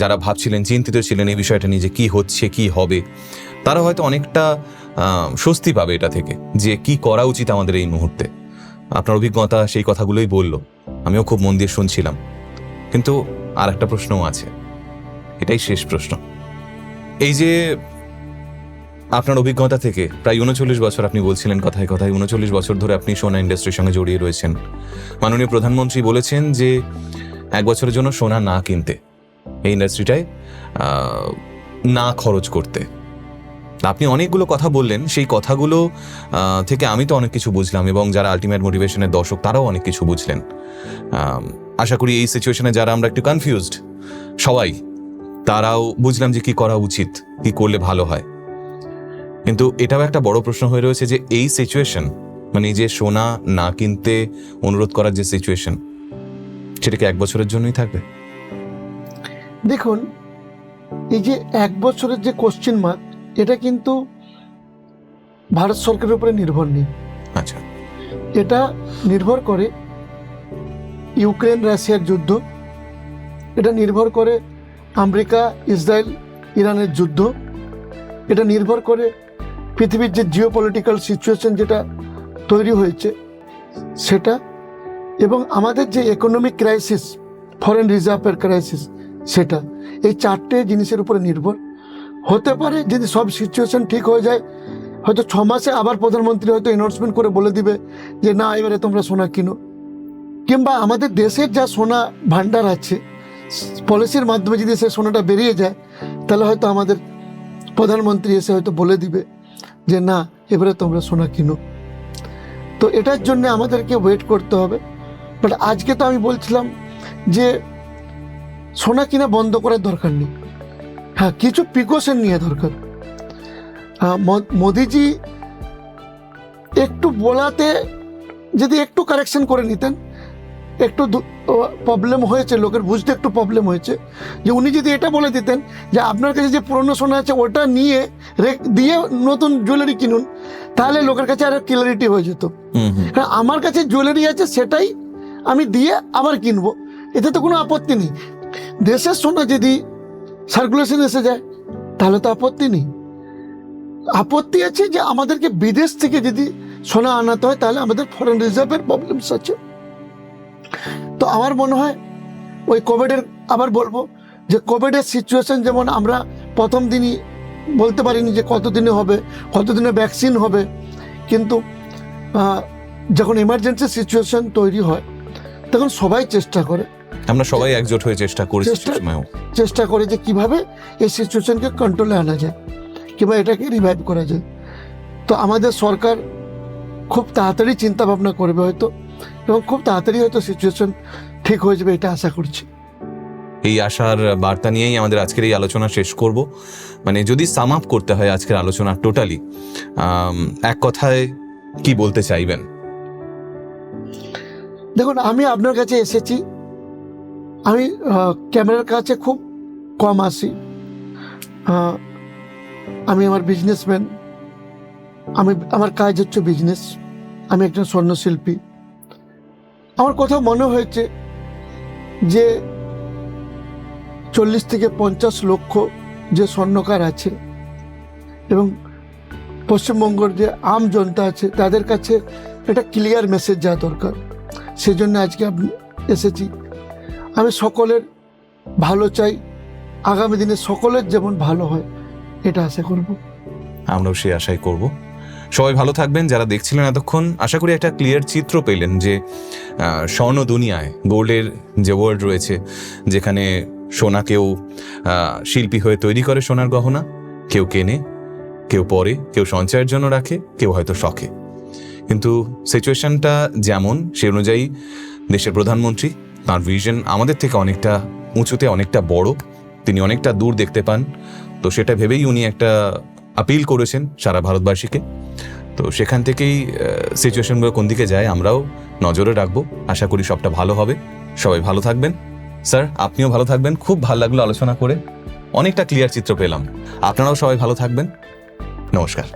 যারা ভাবছিলেন, চিন্তিত ছিলেন এই বিষয়টা নিয়ে যে কী হচ্ছে, কী হবে, তারা হয়তো অনেকটা স্বস্তি পাবে এটা থেকে, যে কি করা উচিত আমাদের এই মুহূর্তে। আপনার অভিজ্ঞতা সেই কথাগুলোই বলল, আমিও খুব মন দিয়ে শুনছিলাম। কিন্তু আর একটা প্রশ্নও আছে, এটাই শেষ প্রশ্ন। এই যে আপনার অভিজ্ঞতা থেকে প্রায় 39 বছর, আপনি বলছিলেন কথায় কথায় 39 বছর ধরে আপনি সোনা ইন্ডাস্ট্রির সঙ্গে জড়িয়ে রয়েছেন। মাননীয় প্রধানমন্ত্রী বলেছেন যে 1 বছরের জন্য সোনা না কিনতে, এই ইন্ডাস্ট্রিটায় না খরচ করতে। আপনি অনেকগুলো কথা বললেন, সেই কথাগুলো থেকে আমি তো অনেক কিছু বুঝলাম, এবং যারা আলটিমেট মোটিভেশনের দর্শক তারাও অনেক কিছু বুঝলেন। আশা করি এই সিচুয়েশনে যারা আমরা একটু কনফিউজড সবাই, তারাও বুঝলাম যে কি করা উচিত, কি করলে ভালো হয়। কিন্তু এটাও একটা বড় প্রশ্ন হয়ে রয়েছে যে এই সিচুয়েশন, মানে যে সোনা না কিনতে অনুরোধ করার যে সিচুয়েশন, সেটা কি 1 বছরের জন্যই থাকবে? দেখুন, এই যে 1 বছরের যে কোশ্চেন মার্ক, এটা কিন্তু ভারত সরকারের উপরে নির্ভর নেই। আচ্ছা, এটা নির্ভর করে ইউক্রেন রাশিয়ার যুদ্ধ, এটা নির্ভর করে আমেরিকা, ইসরায়েল, ইরানের যুদ্ধ, এটা নির্ভর করে পৃথিবীর যে জিওপলিটিক্যাল সিচুয়েশন যেটা তৈরি হয়েছে সেটা, এবং আমাদের যে ইকোনমিক ক্রাইসিস, ফরেন রিজার্ভের ক্রাইসিস, সেটা। এই 4টে জিনিসের উপরে নির্ভর হতে পারে। যদি সব সিচুয়েশন ঠিক হয়ে যায়, হয়তো 6 মাসে আবার প্রধানমন্ত্রী হয়তো অ্যানাউন্সমেন্ট করে বলে দিবে যে না, এবারে তোমরা সোনা কিনো। কিংবা আমাদের দেশের যা সোনা ভান্ডার আছে, পলিসির মাধ্যমে যদি সে সোনাটা বেরিয়ে যায়, তাহলে হয়তো আমাদের প্রধানমন্ত্রী এসে হয়তো বলে দিবে যে না, এবারে তোমরা সোনা কিনো। তো এটার জন্য আমাদেরকে ওয়েট করতে হবে। বাট আজকে তো আমি বলছিলাম যে সোনা কিনা বন্ধ করার দরকার নেই, হ্যাঁ কিছু প্রিকশন নিয়ে দরকার। মোদিজি একটু বলাতে যদি একটু কারেকশন করে নিতেন, একটু প্রবলেম হয়েছে, লোকের বুঝতে একটু প্রবলেম হয়েছে, যে উনি যদি এটা বলে দিতেন যে আপনার কাছে যে পুরনো সোনা আছে ওটা নিয়ে দিয়ে নতুন জুয়েলারি কিনুন, তাহলে লোকের কাছে আরো ক্লিয়ারিটি হয়ে যেত। হ্যাঁ, আমার কাছে জুয়েলারি আছে সেটাই আমি দিয়ে আবার কিনবো, এতে তো কোনো আপত্তি নেই। দেশের সোনা যদি সার্কুলেশন এসে যায় তাহলে তো আপত্তি নেই। আপত্তি আছে যে আমাদেরকে বিদেশ থেকে যদি সোনা আনাতে হয় তাহলে আমাদের ফরেন রিজার্ভের প্রবলেমস আছে। তো আমার মনে হয় ওই কোভিডের, আবার বলবো যে কোভিডের সিচুয়েশন যেমন আমরা প্রথম দিনই বলতে পারিনি যে কতদিনে হবে, কতদিনে ভ্যাকসিন হবে, কিন্তু যখন এমার্জেন্সি সিচুয়েশন তৈরি হয় তখন সবাই চেষ্টা করে, আমরা সবাই একজোট হয়ে চেষ্টা করে যে কিভাবে এই সিচুয়েশনকে কন্ট্রোলে আনা যায় কিংবা এটাকে রিভাইভ করা যায়। তো আমাদের সরকার খুব তাড়াতাড়ি চিন্তা ভাবনা করবে হয়তো, এবং খুব তাড়াতাড়ি হয়তো সিচুয়েশন ঠিক হয়ে যাবে, এটা আশা করছি। এই আশার বার্তা নিয়েই আমাদের আজকের এই আলোচনা শেষ করব। মানে যদি সাম আপ করতে হয় আজকের আলোচনা টোটালি, এক কথায় কি বলতে চাইবেন? দেখুন, আমি আপনার কাছে এসেছি, আমি ক্যামেরার কাছে খুব কম আসি। আমি আমার বিজনেসম্যান, আমার কাজ হচ্ছে বিজনেস, আমি একজন স্বর্ণশিল্পী। আমার কোথাও মনে হয়েছে যে 40 থেকে 50 লক্ষ যে স্বর্ণকার আছে এবং পশ্চিমবঙ্গের যে আম জনতা আছে তাদের কাছে একটা ক্লিয়ার মেসেজ যাওয়া দরকার, সেজন্য আজকে আমি এসেছি। আমি সকলের ভালো চাই, আগামী দিনে সকলের যেমন ভালো হয় এটা আশা করব। আমরাও সেই আশাই করব। সবাই ভালো থাকবেন। যারা দেখছিলেন এতক্ষণ, আশা করি একটা ক্লিয়ার চিত্র পেলেন যে স্বর্ণ দুনিয়ায় গোল্ডের যে ওয়ার্ল্ড রয়েছে, যেখানে সোনা কেউ শিল্পী হয়ে তৈরি করে সোনার গহনা, কেউ কেনে, কেউ পরে, কেউ সঞ্চয়ের জন্য রাখে, কেউ হয়তো শখে। কিন্তু সিচুয়েশনটা যেমন সে অনুযায়ী দেশের প্রধানমন্ত্রী, তাঁর ভিশন আমাদের থেকে অনেকটা উঁচুতে, অনেকটা বড়, তিনি অনেকটা দূর দেখতে পান। তো সেটা ভেবেই উনি একটা আপিল করেছেন সারা ভারতবাসীকে। তো সেখান থেকেই সিচুয়েশনগুলো কোন দিকে যায় আমরাও নজরে রাখবো। আশা করি সবটা ভালো হবে। সবাই ভালো থাকবেন। স্যার, আপনিও ভালো থাকবেন। খুব ভালো লাগলো আলোচনা করে, অনেকটা ক্লিয়ার চিত্র পেলাম। আপনারাও সবাই ভালো থাকবেন। নমস্কার।